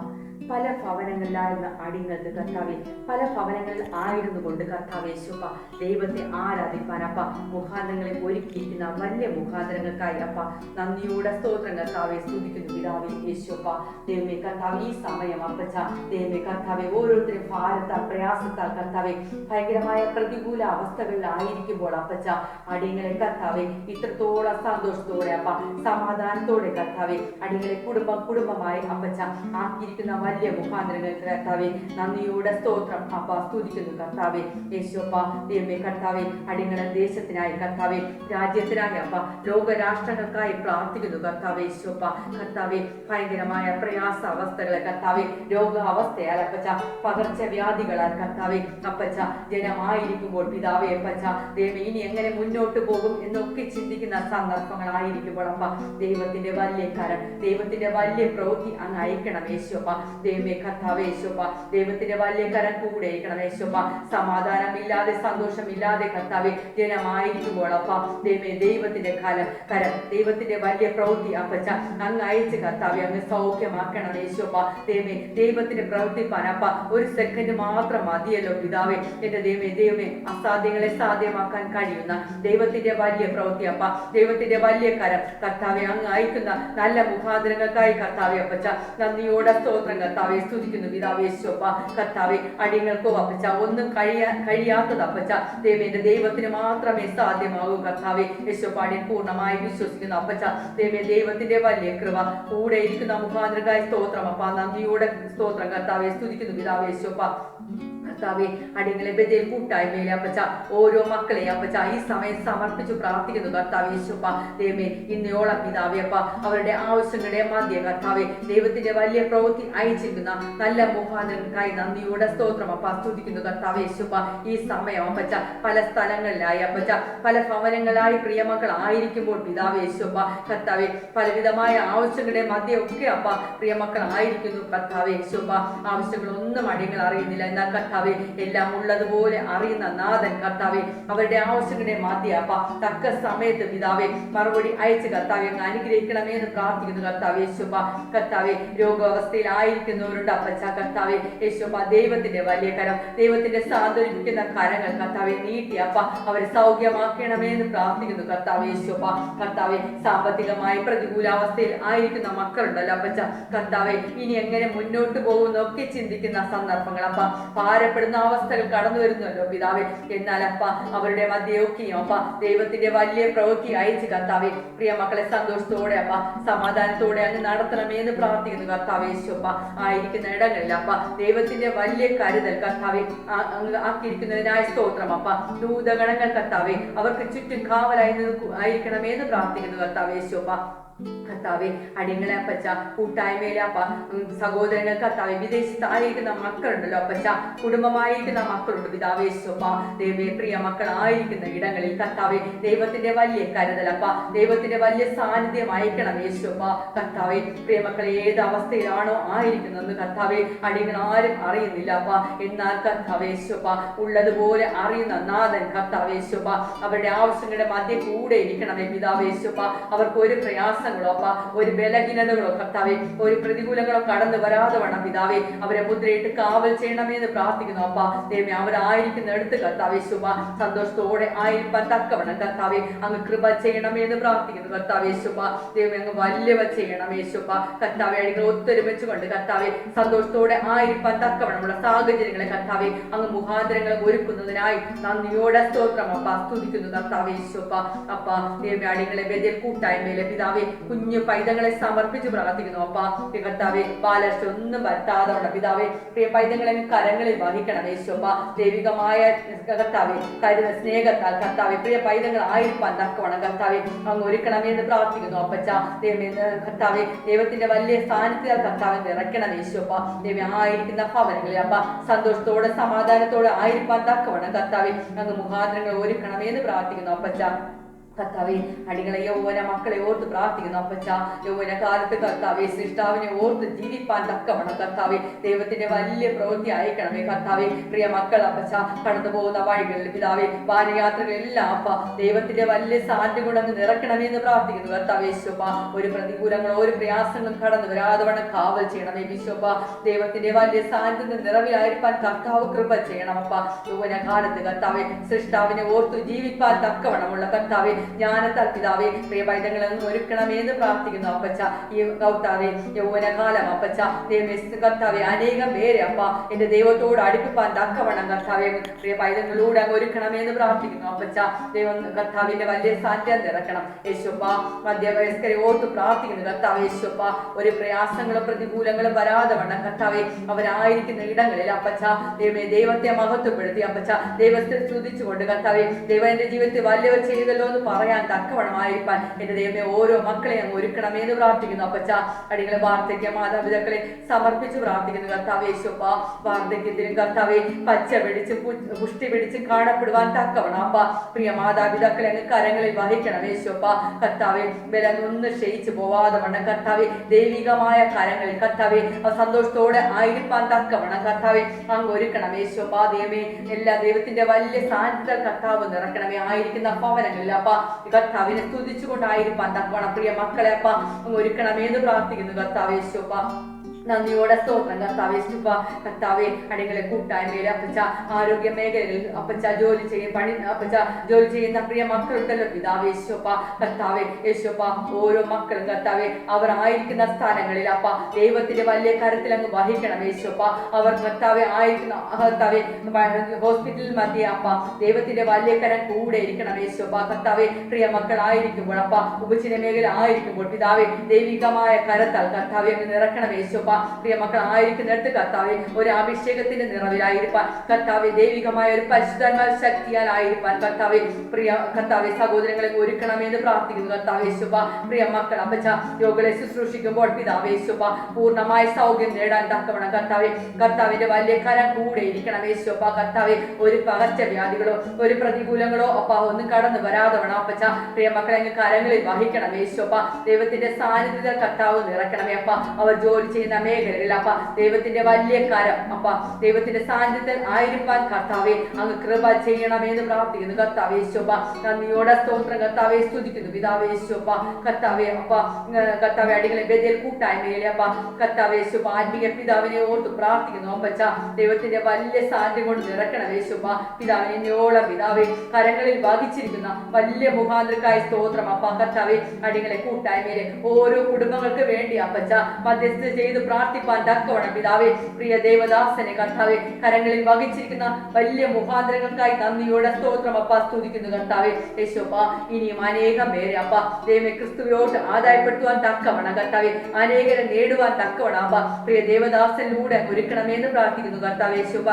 പല ഭവനങ്ങളിലായിരുന്ന അടിങ്ങൾക്ക് കർത്താവേ, പല ഭവനങ്ങളിൽ ആയിരുന്നു കൊണ്ട് കർത്താവേ യേശുപ്പ ദൈവത്തെ ആരാധിപ്പാൻ അപ്പ മുഖാന്തരങ്ങളെ ഒരുക്കിയിരിക്കുന്ന വലിയ മുഖാന്തരങ്ങൾക്കായി അപ്പ നന്ദിയോടെ സ്തോത്രം കർത്താവെ സ്തുതിക്കുന്നു പിതാവേ യേശുപ്പ. ദൈവമേ കർത്താവ്, ഈ സമയം അപ്പച്ച ദൈവമേ കർത്താവെ ഓരോരുത്തരും ഭാരത്താൽ പ്രയാസത്താൽ കർത്താവെ ഭയങ്കരമായ പ്രതികൂല അവസ്ഥകളിലായിരിക്കുമ്പോൾ അപ്പച്ച അടിയങ്ങളെ കർത്താവെ ഇത്രത്തോളം സന്തോഷത്തോടെ അപ്പ സമാധാനത്തോടെ കർത്താവെ അടിയങ്ങളെ കുടുംബമായി അപ്പച്ച ആക്കിയിരിക്കുന്ന വലിയ മുഖാന്തരങ്ങൾക്ക് കർത്താവെ നന്ദിയോടെ സ്തോത്രം അപ്പ സ്തുതിക്കുന്നു കർത്താവെ യേശുപ്പ. ദൈവമേ കർത്താവെ അടിയങ്ങളെ ദേശത്തിനായി കർത്താവെ രാജ്യത്തിനായി അപ്പ ലോകരാഷ്ട്രങ്ങൾക്കായി പ്രാർത്ഥിക്കുന്നു കർത്താവെ യേശുപ്പ. കർത്താവെ ഭയങ്കരമായ പ്രയാസ അവസ്ഥകളെ കർത്താവെ രോഗാവസ്ഥയാൽ അപ്പച്ച പകർച്ചവ്യാധികളാൽ കർത്താവെ അപ്പച്ച ജനമായിരിക്കുമ്പോൾ പിതാവെ അപ്പച്ച ദൈവമേ ഇനി എങ്ങനെ മുന്നോട്ട് പോകും എന്നൊക്കെ ചിന്തിക്കുന്ന സന്ദർഭങ്ങളായിരിക്കുമ്പോൾ അപ്പ ദൈവത്തിന്റെ വലിയ കരം, ദൈവത്തിന്റെ വലിയ പ്രവൃത്തി അങ്ങ് അയക്കണം യേശുപ്പ. ദൈവമേ കർത്താവേ യേശുപ്പ ദൈവത്തിന്റെ വലിയ കരം കൂടെ അയക്കണം യേശുപ്പ. സമാധാനമില്ലാതെ സന്തോഷമില്ലാതെ കർത്താവെ ജനമായിരിക്കുമ്പോൾ അപ്പ ദൈവമേ ദൈവത്തിന്റെ കരം ദൈവത്തിന്റെ വലിയ പ്രവൃത്തി അപ്പച്ച അങ്ങ് അയച്ച് കർത്താവെ അങ്ങ് സൗഖ്യമാക്കണം യേശുപ്പ. ദൈവത്തിന്റെ പ്രവൃത്തിപ്പാൻ അപ്പ ഒരു സെക്കൻഡ് മാത്രം മതിയല്ലോ പിതാവേ. എന്റെ ദൈവമേ അസാധ്യങ്ങളെ സാധ്യമാക്കാൻ കഴിയുന്ന ദൈവത്തിന്റെ വലിയ പ്രവൃത്തി അപ്പ ദൈവത്തിന്റെ വലിയ കരം കർത്താവെ അങ്ങ് അയക്കുന്ന നല്ല മുഖാന്തരങ്ങൾക്കായി കർത്താവെ അപ്പച്ച നന്ദിയോടെ സ്തോത്രം കർത്താവെ സ്തുതിക്കുന്നു പിതാവേ യേശുപ്പ. കർത്താവെ അടിയങ്ങൾക്കോ അപ്പച്ച ഒന്നും കഴിയാത്തത് അപ്പച്ച ദൈവത്തിന് മാത്രമേ സാധ്യമാകൂ കർത്താവെ യേശുപ്പ. അടിയൻ പൂർണ്ണമായി വിശ്വസിക്കുന്നു അപ്പച്ച ദൈവത്തിന്റെ വലിയ കൃപ കൂടെ ഇരിക്കുന്ന മുഖാന്തരക്കായി സ്തോത്രം അപ്പ നന്ദിയോടെ സ്തോത്രം കർത്താവെ സ്തുതിക്കുന്നു പിതാവേ യേശുപ്പ. കർത്താവെ അടിയങ്ങളെ ബദൽ കൂട്ടായ്മയിലെ അപ്പച്ച ഓരോ മക്കളെ അപ്പച്ച ഈ സമയം സമർപ്പിച്ചു പ്രാർത്ഥിക്കുന്നു കർത്താവെ യേശുപ്പ. ദൈവമേ ഇന്നയോളം പിതാവേ അപ്പ അവരുടെ ആവശ്യങ്ങളുടെ മധ്യ കർത്താവെ ദൈവത്തിന്റെ വലിയ പ്രവൃത്തി അയച്ചിരിക്കുന്ന നല്ല മുഖാന്തരങ്ങൾക്കായി നന്ദിയോടെ സ്തോത്രം അപ്പ സ്തുതിക്കുന്നു കർത്താവെ യേശുപ്പ. ഈ സമയം അപ്പച്ച പല സ്ഥലങ്ങളിലായി അപ്പച്ച പല ഭവനങ്ങളായി പ്രിയമക്കൾ ആയിരിക്കുമ്പോൾ പിതാവേ യേശുപ്പ കർത്താവെ പലവിധമായ ആവശ്യങ്ങളുടെ മധ്യ ഒക്കെ അപ്പ പ്രിയമക്കൾ ആയിരിക്കുന്നു കർത്താവെ യേശുപ്പ. ആവശ്യങ്ങളൊന്നും അടിയങ്ങൾ അറിയുന്നില്ല, എന്നാൽ കർത്താവെ എല്ലാം ഉള്ളതുപോലെ അറിയുന്ന നാഥൻ കർത്താവെ അവരുടെ ആവശ്യങ്ങളുടെ മധ്യ അപ്പ തക്ക സമയത്ത് പിതാവെ മറുപടി അയച്ച് കർത്താവെ അങ്ങ് അനുഗ്രഹിക്കണമേ എന്ന് പ്രാർത്ഥിക്കുന്നു കർത്താവെ യേശുപ്പ. കർത്താവെ രോഗാവസ്ഥയിലായിരിക്കുന്നവരുണ്ട് അപ്പച്ച കർത്താവെ യേശുപ്പ ദൈവത്തിന്റെ വലിയ കരം, ദൈവത്തിന്റെ സാന്ത്വനിപ്പിക്കുന്ന കരങ്ങൾ കർത്താവെ നീട്ടി അപ്പ അവരെ സൗഖ്യമാക്കണമേ എന്ന് പ്രാർത്ഥിക്കുന്നു കർത്താവെ യേശുപ്പ. കർത്താവെ സാമ്പത്തികമായി പ്രതികൂലാവസ്ഥയിൽ ആയിരിക്കുന്ന മക്കളുണ്ടല്ലോ അപ്പച്ച കർത്താവെ ഇനി എങ്ങനെ മുന്നോട്ട് പോകുന്നൊക്കെ ചിന്തിക്കുന്ന സന്ദർഭങ്ങൾ അപ്പ ഭാരപ്പെടുന്ന അവസ്ഥകൾ കടന്നു വരുന്നല്ലോ പിതാവെ. എന്നാൽ അപ്പ അവരുടെ മധ്യയൊക്കെയും അപ്പ ദൈവത്തിന്റെ വലിയ പ്രവൃത്തി അയച്ച് കർത്താവെ പ്രിയ മക്കളെ സന്തോഷത്തോടെ അപ്പ സമാധാനത്തോടെ അങ്ങ് നടത്തണമേ എന്ന് പ്രാർത്ഥിക്കുന്നു കർത്താവെ യേശുപ്പ. ആയിരിക്കുന്ന ഇടങ്ങളിൽ അപ്പ ദൈവത്തിന്റെ വലിയ കരുതൽ കർത്താവെ ആക്കിയിരിക്കുന്നതിനായി സ്തോത്രം അപ്പ. ദൂതഗണങ്ങൾ കർത്താവെ അവർക്ക് ചുറ്റും കാവലായി ആയിരിക്കണമേ എന്ന് പ്രാർത്ഥിക്കുന്നു കർത്താവെ യേശുപ്പ. കർത്താവെ അടിങ്ങളെ അപ്പച്ച കൂട്ടായ്മയിലെ അപ്പ സഹോദരങ്ങൾ കർത്താവെ വിദേശത്തായിരിക്കുന്ന മക്കളുണ്ടല്ലോ അപ്പച്ച കുടുംബമായിരിക്കുന്ന മക്കളുണ്ട് പിതാവേ സ്വപ്പ ദൈവേ പ്രിയ മക്കളായിരിക്കുന്ന ഇടങ്ങളിൽ കർത്താവെ ദൈവത്തിന്റെ വലിയ കരുതലപ്പ ദൈവത്തിന്റെ വലിയ സാന്നിധ്യം അയക്കണം യേശുപ്പ കർത്താവെ പ്രിയ മക്കളെ ഏത് അവസ്ഥയിലാണോ ആയിരിക്കുന്നത് കർത്താവെ അടികൾ ആരും അറിയുന്നില്ല അപ്പ എന്നാൽ കർത്താവേ സ്വപ്പ ഉള്ളതുപോലെ അറിയുന്ന നാഥൻ കർത്താവേ സ്വപ്പ അവരുടെ ആവശ്യങ്ങളുടെ മധ്യ കൂടെ ഇരിക്കണമേ പിതാവേ സ്വപ്പ അവർക്ക് ഒരു പ്രയാസങ്ങളോ അപ്പ ഒരു ബലഹീനതകളോ കർത്താവെ ഒരു പ്രതികൂലങ്ങളോ കടന്നു വരാതെ വേണം പിതാവെ അവരെ മുദ്രയിട്ട് കാവൽ ചെയ്യണമേ എന്ന് പ്രാർത്ഥിക്കുന്നു അപ്പ ദൈവമേ അവരായിരിക്കുന്ന അടുത്ത് കർത്താവെ ശുഭ സന്തോഷത്തോടെ ആയിരിക്കാൻ തക്കവണ്ണം കർത്താവെ അങ്ങ് കൃപ ചെയ്യണമേ എന്ന് പ്രാർത്ഥിക്കുന്നു കർത്താവെ ശുഭ ദൈവമേ അങ്ങ് വല്യവ ചെയ്യണമേ ശുഭ കർത്താവെ അടികൾ ഒത്തൊരുമിച്ചുകൊണ്ട് കർത്താവെ സന്തോഷത്തോടെ ആയിരിക്കാൻ തക്കവണ്ണമുള്ള സാഹചര്യങ്ങളെ കർത്താവെ അങ്ങ് മുഖാന്തരങ്ങളെ ഒരുക്കുന്നതിനായി നന്ദിയോടെ സ്തോത്രം അപ്പ സ്തുതിക്കുന്നു കർത്താവെ ശുഭ അപ്പ ദൈവമേ അടികളെ ബദൽ കൂട്ടായ്മയിലെ പിതാവെ കുഞ്ഞു പൈതങ്ങളെ സമർപ്പിച്ച് പ്രാർത്ഥിക്കുന്നു അപ്പ കർത്താവെ ബാലർച്ച ഒന്നും വരുത്താതെ പിതാവെ പ്രിയ പൈതങ്ങളെ കരങ്ങളിൽ വഹിക്കണം യേശുപ്പ ദൈവികമായ കർത്താവെ കരുത സ്നേഹത്താൽ കർത്താവെ പ്രിയ പൈതങ്ങൾ ആയിരിക്കാൻ തക്കവണ്ണം കർത്താവെ അങ്ങ് ഒരുക്കണമേ എന്ന് പ്രാർത്ഥിക്കുന്നു അപ്പച്ച ദൈവമേ കർത്താവെ ദൈവത്തിന്റെ വലിയ സ്ഥാനത്തിൽ കർത്താവെ നിറയ്ക്കണം യേശുപ്പ ദൈവം ആയിരിക്കുന്ന ഭവനങ്ങളിൽ അപ്പ സന്തോഷത്തോടെ സമാധാനത്തോടെ ആയിരിക്കാൻ തക്കവണ്ണം കർത്താവെ അങ്ങ് മുഖാന്തരങ്ങൾ ഒരുക്കണമേ എന്ന് പ്രാർത്ഥിക്കുന്നു അപ്പച്ച കർത്താവെ അടികളെ യൗവന മക്കളെ ഓർത്ത് പ്രാർത്ഥിക്കുന്നു അപ്പച്ച യൗവന കാലത്ത് കർത്താവെ സൃഷ്ടാവിനെ ഓർത്ത് ജീവിപ്പാൻ തക്കവണ്ണം കർത്താവെ ദൈവത്തിന്റെ വലിയ പ്രവൃത്തി അയക്കണമേ കർത്താവെ പ്രിയ മക്കൾ അപ്പച്ച കടന്നു പോകുന്ന വഴികളിൽ പിതാവെ വാനയാത്രകളെല്ലാം അപ്പ ദൈവത്തിന്റെ വലിയ സാന്നിധ്യം കൊണ്ടങ്ങ് നിറക്കണമേ എന്ന് പ്രാർത്ഥിക്കുന്നു കർത്താവെ വിശ്വപ്പ ഒരു പ്രതികൂലങ്ങളോ ഒരു പ്രയാസങ്ങളും കടന്നു വരാതെ വണ്ണം കാവൽ ചെയ്യണമേ വിശ്വപ്പ ദൈവത്തിന്റെ വലിയ സാന്നിധ്യത്തിന്റെ നിറവിലായിരിക്കാൻ കർത്താവ് കൃപ ചെയ്യണമപ്പ യൗവന കാലത്ത് കർത്താവെ സൃഷ്ടാവിനെ ഓർത്ത് ജീവിപ്പാൻ തക്കവണ്ണമുള്ള കർത്താവെ ജ്ഞാനത്താൽ പിതാവെ പ്രിയ പൈതങ്ങളൊന്നും ഒരുക്കണമേ എന്ന് പ്രാർത്ഥിക്കുന്നു അപ്പച്ച ഈ കർത്താവെ യൗവനകാലം അപ്പച്ച കർത്താവെ അനേകം പേരെ അപ്പ എന്റെ ദൈവത്തോട് അടുപ്പിപ്പാൻ തക്കവണ്ണം കർത്താവെ പ്രിയ പൈതങ്ങളോട് അങ്ങ് ഒരുക്കണമേ എന്ന് പ്രാർത്ഥിക്കുന്നു അപ്പച്ച ദൈവം കർത്താവിന്റെ വലിയ സാന്നിധ്യം നിറക്കണം യേശുപ്പ മധ്യവയസ്കരെ ഓർത്ത് പ്രാർത്ഥിക്കുന്നു കർത്താവ് യേശുപ്പ ഒരു പ്രയാസങ്ങളും പ്രതികൂലങ്ങളും വരാതെ വണ്ണം കർത്താവെ അവരായിരിക്കുന്ന ഇടങ്ങളിൽ അപ്പച്ച ദൈവമേ ദൈവത്തെ മഹത്വപ്പെടുത്തി അപ്പച്ച ദൈവത്തെ സ്തുതിച്ചുകൊണ്ട് കർത്താവെ ദൈവം എന്റെ ജീവിതത്തിൽ വലിയവ ചെയ്തല്ലോ എന്ന് പറയാൻ തക്കവണ്ണമായിരിക്കാൻ എന്റെ ദൈവമേ ഓരോ മക്കളെ അങ്ങ് ഒരുക്കണമേ എന്ന് പ്രാർത്ഥിക്കുന്നു അപ്പച്ച അടികളെ വാർദ്ധക്യ മാതാപിതാക്കളെ സമർപ്പിച്ച് പ്രാർത്ഥിക്കുന്നു കർത്താവേ യേശുപ്പ വാർദ്ധക്യത്തിനും കർത്താവെ പച്ച പിടിച്ച് പുഷ്ടി പിടിച്ച് കാണപ്പെടുവാൻ തക്കവണ്ണം അപ്പ പ്രിയ മാതാപിതാക്കളെ അങ്ങ് കരങ്ങളിൽ വഹിക്കണം യേശുപ്പ കർത്താവെ ബലം ഒന്ന് ക്ഷയിച്ചു പോവാതെ വണ്ണം കർത്താവെ ദൈവികമായ കരങ്ങളിൽ കർത്താവെ സന്തോഷത്തോടെ ആയിരിക്കാൻ തക്കവണ്ണം കർത്താവെ അങ്ങ് ഒരുക്കണം യേശുപ്പ ദൈവമേ എല്ലാ ദൈവത്തിന്റെ വലിയ സാന്നിധ്യം കർത്താവ് നിറക്കണമേ ആയിരിക്കുന്ന ഭവനങ്ങളിൽ അപ്പ കർത്താവിനെ സ്തുതിച്ചുകൊണ്ടായിരിക്കാൻ തക്കവണ്ണം പ്രിയ മക്കളെ അപ്പ അങ്ങ് ഒരുക്കണമേ എന്ന് പ്രാർത്ഥിക്കുന്നു കർത്താവേ യേശുപ്പ നന്ദിയോടെ സ്തോത്രം കർത്താവേ ശുഭ കർത്താവെ അടികളെ കൂട്ടായ്മയിൽ അപ്പച്ച ആരോഗ്യ മേഖലയിൽ അപ്പച്ച ജോലി ചെയ്യുന്ന പ്രിയ മക്കളുണ്ടല്ലോ പിതാവേ യേശുപ്പ കർത്താവെ യേശുപ്പ ഓരോ മക്കളും കർത്താവെ അവർ ആയിരിക്കുന്ന സ്ഥലങ്ങളിൽ അപ്പ ദൈവത്തിന്റെ വലിയ കരത്തിൽ അങ്ങ് വഹിക്കണം യേശുപ്പ അവർ കർത്താവെ ആയിരിക്കുന്ന കർത്താവെ ഹോസ്പിറ്റലിൽ മധ്യ അപ്പ ദൈവത്തിന്റെ വലിയ കരം കൂടെ ഇരിക്കണം യേശുപ്പ കർത്താവെ പ്രിയ മക്കളായിരിക്കുമ്പോൾ അപ്പ ഉപചിന മേഖല ആയിരിക്കുമ്പോൾ പിതാവെ ദൈവികമായ കരത്താൽ കർത്താവെ അങ്ങ് നിറക്കണം യേശുപ്പ പ്രിയ മക്കൾ ആയിരിക്കുന്നിടത്ത് കർത്താവെ ഒരു അഭിഷേകത്തിന്റെ നിറവിലായിരിക്കാൻ കർത്താവെ ദൈവികമായ ഒരു പരിശുദ്ധാത്മാ ശക്തിയാലായിരിക്കാൻ കർത്താവെ പ്രിയ കർത്താവെ സഹോദരങ്ങളെ ഒരുക്കണമെന്ന് പ്രാർത്ഥിക്കുന്നു കർത്താവേ ശുഭ പ്രിയ മക്കൾ അപ്പച്ച യോഗകളെ ശുശ്രൂഷിക്കുമ്പോൾ പിതാവേ ശുഭ പൂർണ്ണമായ സൗഖ്യം നേടാൻ തക്കവണ്ണം കർത്താവിന്റെ വലിയ കരം കൂടെ ഇരിക്കണം യേശുപ്പ കർത്താവെ ഒരു പകർച്ചവ്യാധികളോ ഒരു പ്രതികൂലങ്ങളോ അപ്പ ഒന്നും കടന്നു വരാതെ വേണം അപ്പച്ച പ്രിയ മക്കളെ അങ്ങ് കരങ്ങളിൽ വഹിക്കണം യേശുപ്പ ദൈവത്തിന്റെ സാന്നിധ്യത്തിൽ കർത്താവ് നിറക്കണമേ അപ്പ അവർ ജോലി ചെയ്യുന്ന മേഖലകളിൽ അപ്പ ദൈവത്തിന്റെ വലിയ കരം അപ്പ ദൈവത്തിന്റെ സാന്നിധ്യത്തിൽ ആയിരിക്കാൻ കർത്താവെ അങ്ങ് കൃപ ചെയ്യണമെന്ന് പ്രാർത്ഥിക്കുന്നു കർത്താവേ ശോഭ നന്ദിയോടെ സ്തോത്രം കർത്താവെ സ്തുതിക്കുന്നു പിതാവേ ശോഭ കർത്താവെ അപ്പ കർത്താവെ അടികളെ ബദൽ കൂട്ടായ്മയിലെ അപ്പ കർത്താവേ ശോഭ ആത്മീയ പിതാവിനെ ഓർത്ത് പ്രാർത്ഥിക്കുന്നു അപ്പച്ച ദൈവത്തിന്റെ വലിയ സാന്നിധ്യം കൊണ്ട് നിറക്കണമേ ശോഭ പിതാവിനെ എന്നോളം പിതാവെ കരങ്ങളിൽ വഹിച്ചിരിക്കുന്ന വലിയ മുഖാന്തരക്കായ സ്തോത്രം അപ്പ കർത്താവെ അടികളെ കൂട്ടായ്മയിലെ ഓരോ കുടുംബങ്ങൾക്ക് വേണ്ടി അപ്പച്ച മധ്യസ്ഥ ചെയ്ത് പ്രാർത്ഥിപ്പാൻ തക്കവണ്ണം പിതാവെ പ്രിയ ദേവദാസനെ കർത്താവെ കരങ്ങളിൽ വഹിച്ചിരിക്കുന്ന വലിയ മുഖാന്തരങ്ങൾക്കായി നന്ദിയോടെ സ്തോത്രം അപ്പ സ്തുതിക്കുന്നു കർത്താവെ യേശോപ്പ ഇനിയും അനേകം പേരെ അപ്പ ദൈവമേ ക്രിസ്തുവിലോട്ട് ആദായപ്പെടുത്തുവാൻ തക്കവണ്ണം കർത്താവെ അനേകരെ നേടുവാൻ തക്കവണ്ണം അപ്പ പ്രിയ ദേവദാസനിലൂടെ ഒരുക്കണമെന്ന് പ്രാർത്ഥിക്കുന്നു കർത്താവെ യേശോപ്പ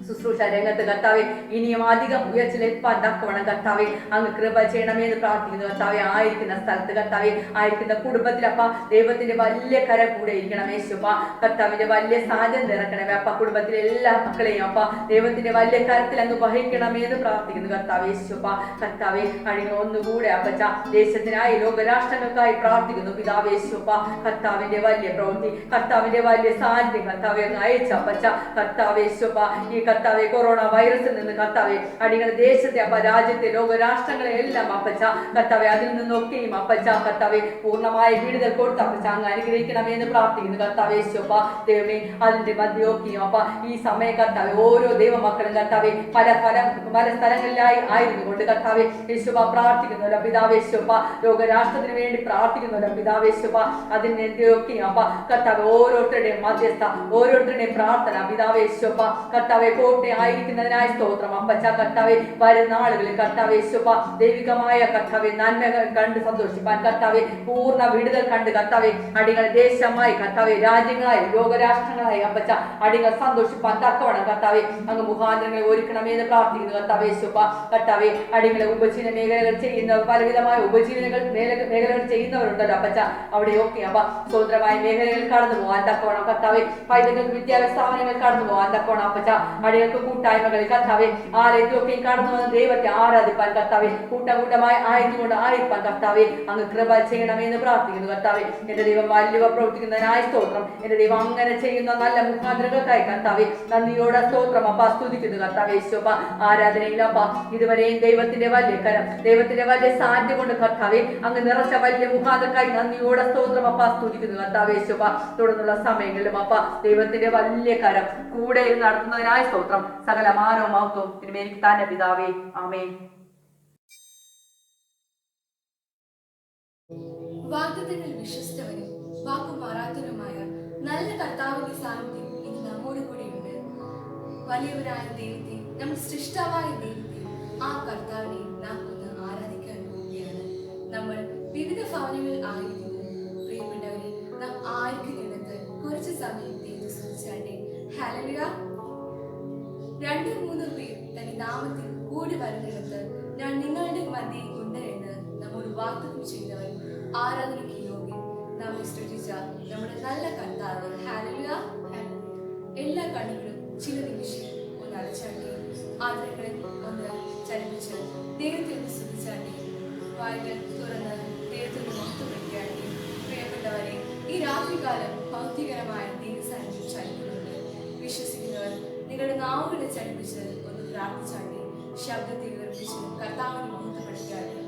ശുശ്രൂഷ രംഗത്ത് കർത്താവെ ഇനിയും അധികം ഉയർച്ചയിലെത്താൻ തക്കവണ്ണം കർത്താവെ അങ്ങ് കൃപ ചെയ്യണമെന്ന് പ്രാർത്ഥിക്കുന്നു. കർത്താവെ ആയിരിക്കുന്ന സ്ഥലത്ത് കർത്താവെ ആയിരിക്കുന്ന കുടുംബത്തിലപ്പ ദൈവത്തിന്റെ വലിയ കര കൂടെ ഇരിക്കണം യേശുപ്പ. കർത്താവിന്റെ വലിയ സാധ്യത ഇറക്കണമേ അപ്പ. കുടുംബത്തിലെ എല്ലാ മക്കളെയും അപ്പ ദൈവത്തിന്റെ വലിയ കരത്തിൽ അങ്ങ് വഹിക്കണമെന്ന് പ്രാർത്ഥിക്കുന്നു കർത്താവ് യേശുപ്പ. കർത്താവെ അഴിഞ്ഞ ഒന്നുകൂടെ അപ്പച്ച ദേശത്തിനായി ലോകരാഷ്ട്രങ്ങൾക്കായി പ്രാർത്ഥിക്കുന്നു പിതാവ് യേശുപ്പ. കർത്താവിന്റെ വലിയ പ്രവൃത്തി, കർത്താവിന്റെ വലിയ സാന്നിധ്യം കർത്താവെ അങ്ങ് അയച്ച അപ്പച്ച കർത്താവ് യേശുപ്പ. ഈ കർത്താവെ കൊറോണ വൈറസിൽ നിന്ന് കർത്താവെ അടികളുടെ ദേശത്തെ അപ്പ രാജ്യത്തെ ലോകരാഷ്ട്രങ്ങളെ എല്ലാം അപ്പച്ച കർത്താവെ അതിൽ നിന്നൊക്കെയും അപ്പച്ച കർത്താവെ പൂർണ്ണമായ വിടുതൽ കൊടുത്ത് അപ്പച്ച അങ്ങ് അനുഗ്രഹിക്കണമെന്ന് പ്രാർത്ഥിക്കുന്നു കർത്താവെ യേശുപ്പ. ദൈവമേ അതിന്റെ മധ്യമൊക്കെയും അപ്പ ഈ സമയം കർത്താവെ ഓരോ ദൈവമക്കളും കർത്താവെ പല സ്ഥലങ്ങളിലായി ആയിരുന്നു കൊണ്ട് കർത്താവെ യേശുപ്പ പ്രാർത്ഥിക്കുന്നുല്ലോ പിതാവ് യേശുപ്പ. ലോകരാഷ്ട്രത്തിന് വേണ്ടി പ്രാർത്ഥിക്കുന്നുല്ലോ പിതാവ് യേശുപ്പ. അതിനെന്തൊക്കെയും അപ്പ കർത്താവ് ഓരോരുത്തരുടെയും മധ്യസ്ഥ, ഓരോരുത്തരുടെയും പ്രാർത്ഥന പിതാവ് യേശുപ്പ. കർത്താവെ കോട്ടയെ ആയിരിക്കുന്നതിനായി സ്തോത്രം അപ്പച്ച. കർത്താവെ വരുന്ന ആളുകളിൽ കർത്താവ് യേശുപ്പ ദൈവികമായ കർത്താവെ നന്മകൾ കണ്ട് സന്തോഷിപ്പാൻ കർത്താവെ പൂർണ്ണ വിടുതൽ കണ്ട് കർത്താവെ അടികൾ ദേശമായി കർത്താവെ രാജ്യങ്ങളായി ലോകരാഷ്ട്രങ്ങളായി അപ്പച്ച അടികൾ സന്തോഷിപ്പാൻ തക്കവണ്ണം കർത്താവെ അങ്ങ് മുഖാന്തരങ്ങളെ ഒരുക്കണമെന്ന് പ്രാർത്ഥിക്കുന്നു കർത്താവെ യേശുപ്പ. കർത്താവെ അടികളെ ഉപജീവന മേഖലകൾ ചെയ്യുന്നവർ പലവിധമായ മേഖലകൾ ചെയ്യുന്നവരുണ്ടല്ലോ അപ്പച്ച. അവിടെയൊക്കെ അപ്പ സ്വതന്ത്രമായ മേഖലകളിൽ കടന്നു പോകാൻ തക്കവണ്ണം കർത്താവെ പൈതൃക വിദ്യാഭ്യാസ സ്ഥാപനങ്ങളിൽ കടന്നു പോകാൻ തക്കവണ്ണം അപ്പച്ച അടികൾക്ക് കൂട്ടായ്മകളിൽ കർത്താവെ ആലയത്തിലൊക്കെയും കടന്നു വന്ന ദൈവത്തെ ആരാധിപ്പാൻ കർത്താവെ കൂട്ടമായി ആയതുകൊണ്ട് ആയിരിക്കാൻ കർത്താവെ അങ്ങ് കൃപ ചെയ്യണമെന്ന് പ്രാർത്ഥിക്കുന്നു കർത്താവെ. എന്റെ ദൈവം വലിയ പ്രവർത്തിക്കുന്നതിനായി സ്തോത്രം. എന്റെ ദൈവം അങ്ങനെ ചെയ്യുന്ന നല്ല മുഖാന്തരങ്ങൾക്കായി കർത്താവെ നന്ദിയോടെ സ്തോത്രം അപ്പ സ്തുതിക്കുന്നു കർത്താവെ യേശുപ്പ. ആരാധനയിലപ്പ ഇതുവരെയും ദൈവത്തിന്റെ വലിയ കരം, ദൈവത്തിന്റെ വലിയ സാന്നിധ്യം കൊണ്ട് കർത്താവെ അങ്ങ് നിറച്ച വലിയ മുഖാന്തരക്കായി നന്ദിയോടെ സ്തോത്രം അപ്പ സ്തുതിക്കുന്നു കർത്താവെ യേശുപ്പ. തുടർന്നുള്ള സമയങ്ങളിലും അപ്പ ദൈവത്തിന്റെ വലിയ കരം കൂടെ നടത്തുന്നതിനായി സ്തോത്രം. സകല മാനവും മഹത്വവും തിരുമേനിക്ക് തന്നെ പിതാവേ. ആമേൻ. വാഗ്ദത്തങ്ങൾ വിശ്വസ്തവനും വാക്കു മാറാത്തവനുമായ നല്ല കർത്താവിന്റെ സാന്നിധ്യം ഇന്ന് നമ്മോട് കൂടെയുണ്ട്. വലിയവരായ ദൈവത്തെ, നമ്മുടെ സൃഷ്ടാവായ ദൈവത്തെ, ആ കർത്താവിനെ നാം ഒന്ന് ആരാധിക്കാൻ പോവുകയാണ്. നമ്മൾ വിവിധ ഭവനങ്ങളിൽ ആയിരിക്കുന്നു. പ്രിയപ്പെട്ടവരെ, നാം ആയിരിക്കുന്നിടത്ത് കുറച്ച് സമയം ദൈവത്തെ സ്തുതിച്ചാട്ടെ. ഹല്ലേലൂയ. 2-3 പേർ തന്റെ നാമത്തിൽ കൂടി വരുന്നിടത്ത് ഞാൻ നിങ്ങളുടെ മധ്യേ ഉണ്ട് എന്ന് നമ്മോട് വാഗ്ദത്തം ചെയ്തവൻ ആരാധനയ്ക്ക് യോഗ്യൻ. നമ്മെ സൃഷ്ടിച്ച നമ്മുടെ നല്ല കർത്താവ്. ഹല്ലേലൂയ. എല്ലാ കണ്ണുകളും ചില നിമിഷം ഒന്ന് അടച്ചാട്ടെ. ആദരങ്ങളിൽ ഒന്ന് ചലിപ്പിച്ച് ദൈവത്തെ ഒന്ന് സ്തുതിച്ചാട്ടെ. വായുകൾ തുറന്ന് ദൈവത്തെ മഹത്വപ്പെടുത്തിയാട്ടെ. പ്രിയപ്പെട്ടവരെ, ഈ രാത്രികാലം ഭൗതികരമായ ദൈവസാന്നിധ്യം ചലിക്കുന്നുണ്ട്. വിശ്വസിക്കുന്നവർ നിങ്ങളുടെ നാവുകളെ ചലിപ്പിച്ച് ഒന്ന് പ്രാർത്ഥിച്ചാട്ടെ. ശബ്ദത്തെ ഉയർപ്പിച്ച് കർത്താവിനെ മഹത്വപ്പെടുത്തിയാട്ടെ.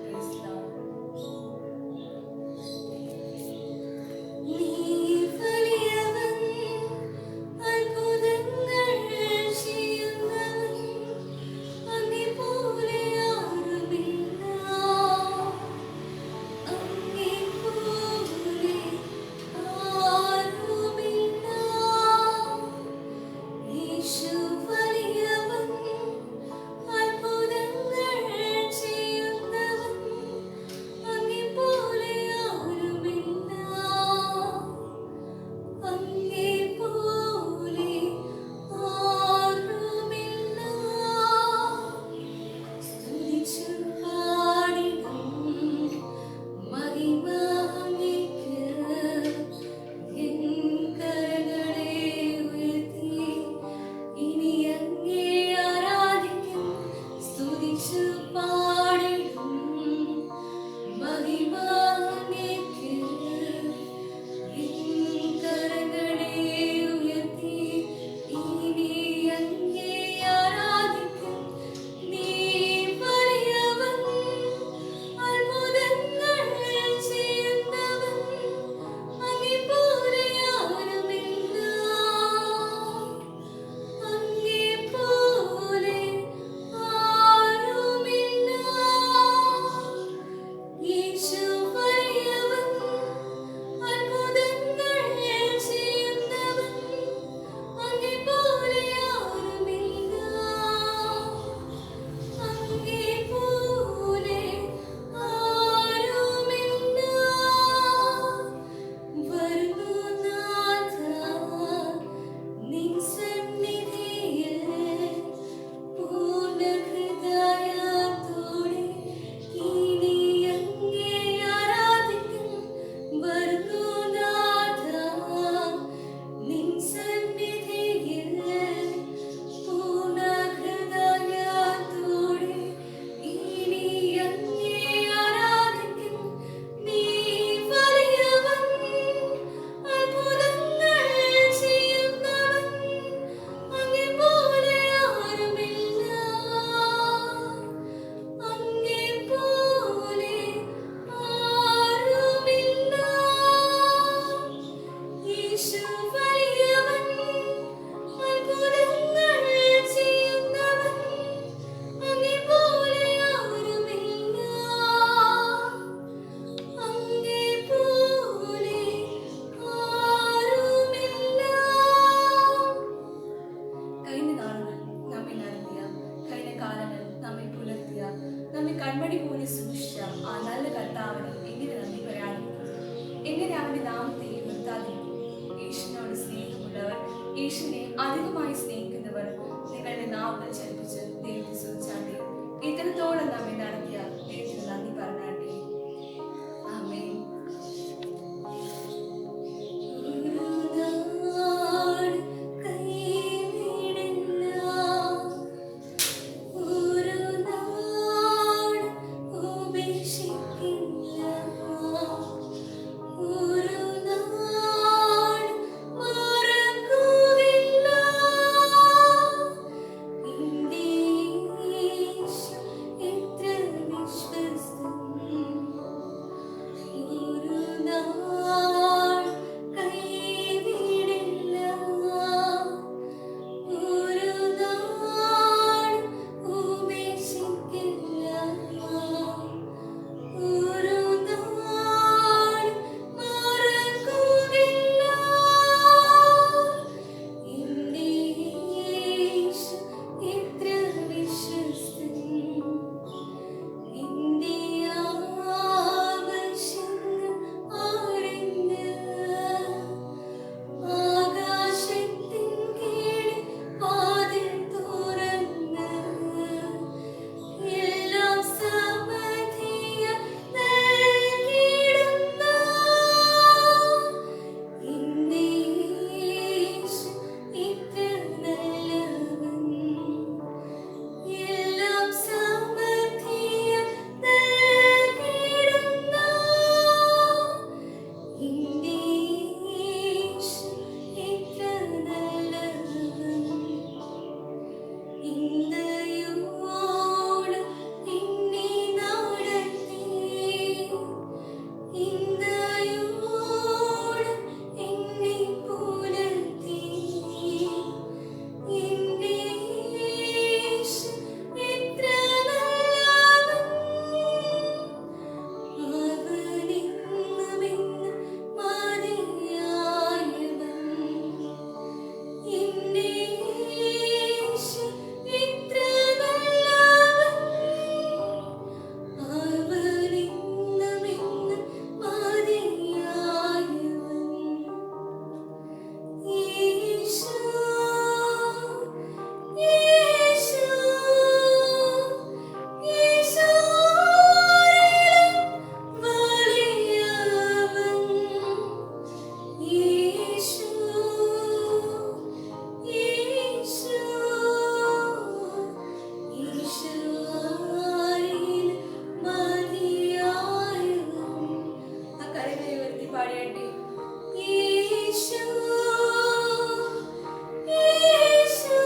പറയട്ടെ. യേശു യേശു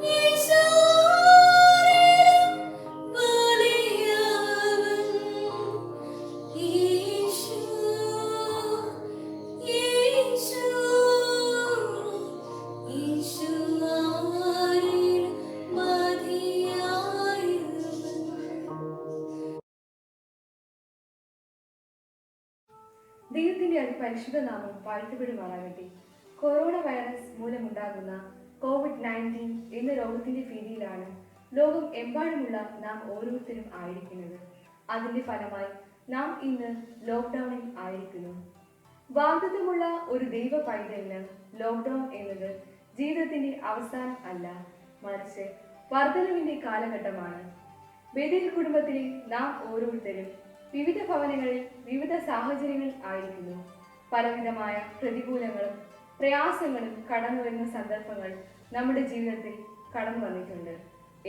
യേശുവിലും വലിയവൻ. യേശു യേശു യേശുവാരിലും മതിയായവൻ. ദൈവത്തിന്റെ അതിപരിശുദ്ധ നാമം വാഴ്ത്തപ്പെടുമാറാകട്ടെ. കൊറോണ വൈറസ് മൂലമുണ്ടാകുന്ന COVID-19 എന്ന രോഗത്തിന്റെ ഭീതിയിലാണ് ലോകം എമ്പാടുമുള്ള നാം ഓരോരുത്തരും ആയിരിക്കുന്നത്. അതിന്റെ ഫലമായി നാം ഇന്ന് ലോക്ക്ഡൌണിൽ ആയിരിക്കുന്നു. വാഗ്ദത്തമുള്ള ഒരു ദൈവ പൈതലിന് ലോക്ക്ഡൌൺ എന്നത് ജീവിതത്തിന്റെ അവസാനം അല്ല, മറിച്ച് വർധനവിന്റെ കാലഘട്ടമാണ്. ബെഥേൽ കുടുംബത്തിലെ നാം ഓരോരുത്തരും വിവിധ ഭവനങ്ങളിൽ വിവിധ സാഹചര്യങ്ങളിൽ ആയിരിക്കുന്നു. പലവിധമായ പ്രതികൂലങ്ങളും പ്രയാസങ്ങളും കടന്നു വരുന്ന സന്ദർഭങ്ങൾ നമ്മുടെ ജീവിതത്തിൽ കടന്നു വന്നിട്ടുണ്ട്.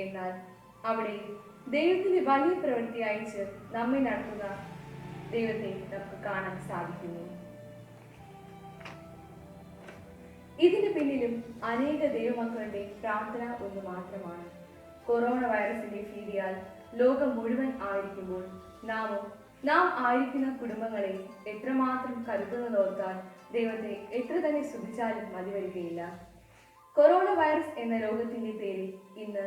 എന്നാൽ അവിടെ ദൈവത്തിന്റെ വലിയ പ്രവൃത്തി അയച്ച് നമ്മെ നടത്തുന്ന ദൈവത്തെ നമുക്ക് കാണാൻ സാധിക്കുന്നു. ഇതിന് പിന്നിലും അനേക ദൈവമക്കളുടെ പ്രാർത്ഥന ഒന്ന് മാത്രമാണ്. കൊറോണ വൈറസിന്റെ ഭീതിയാൽ ലോകം മുഴുവൻ ആയിരിക്കുമ്പോൾ നാം ആയിരിക്കുന്ന കുടുംബങ്ങളെ എത്രമാത്രം കരുതുന്നതോർത്താൽ ദൈവത്തെ എത്ര തന്നെ സ്തുതിച്ചാലും മതിവരികയില്ല. കൊറോണ വൈറസ് എന്ന രോഗത്തിന്റെ പേരിൽ ഇന്ന്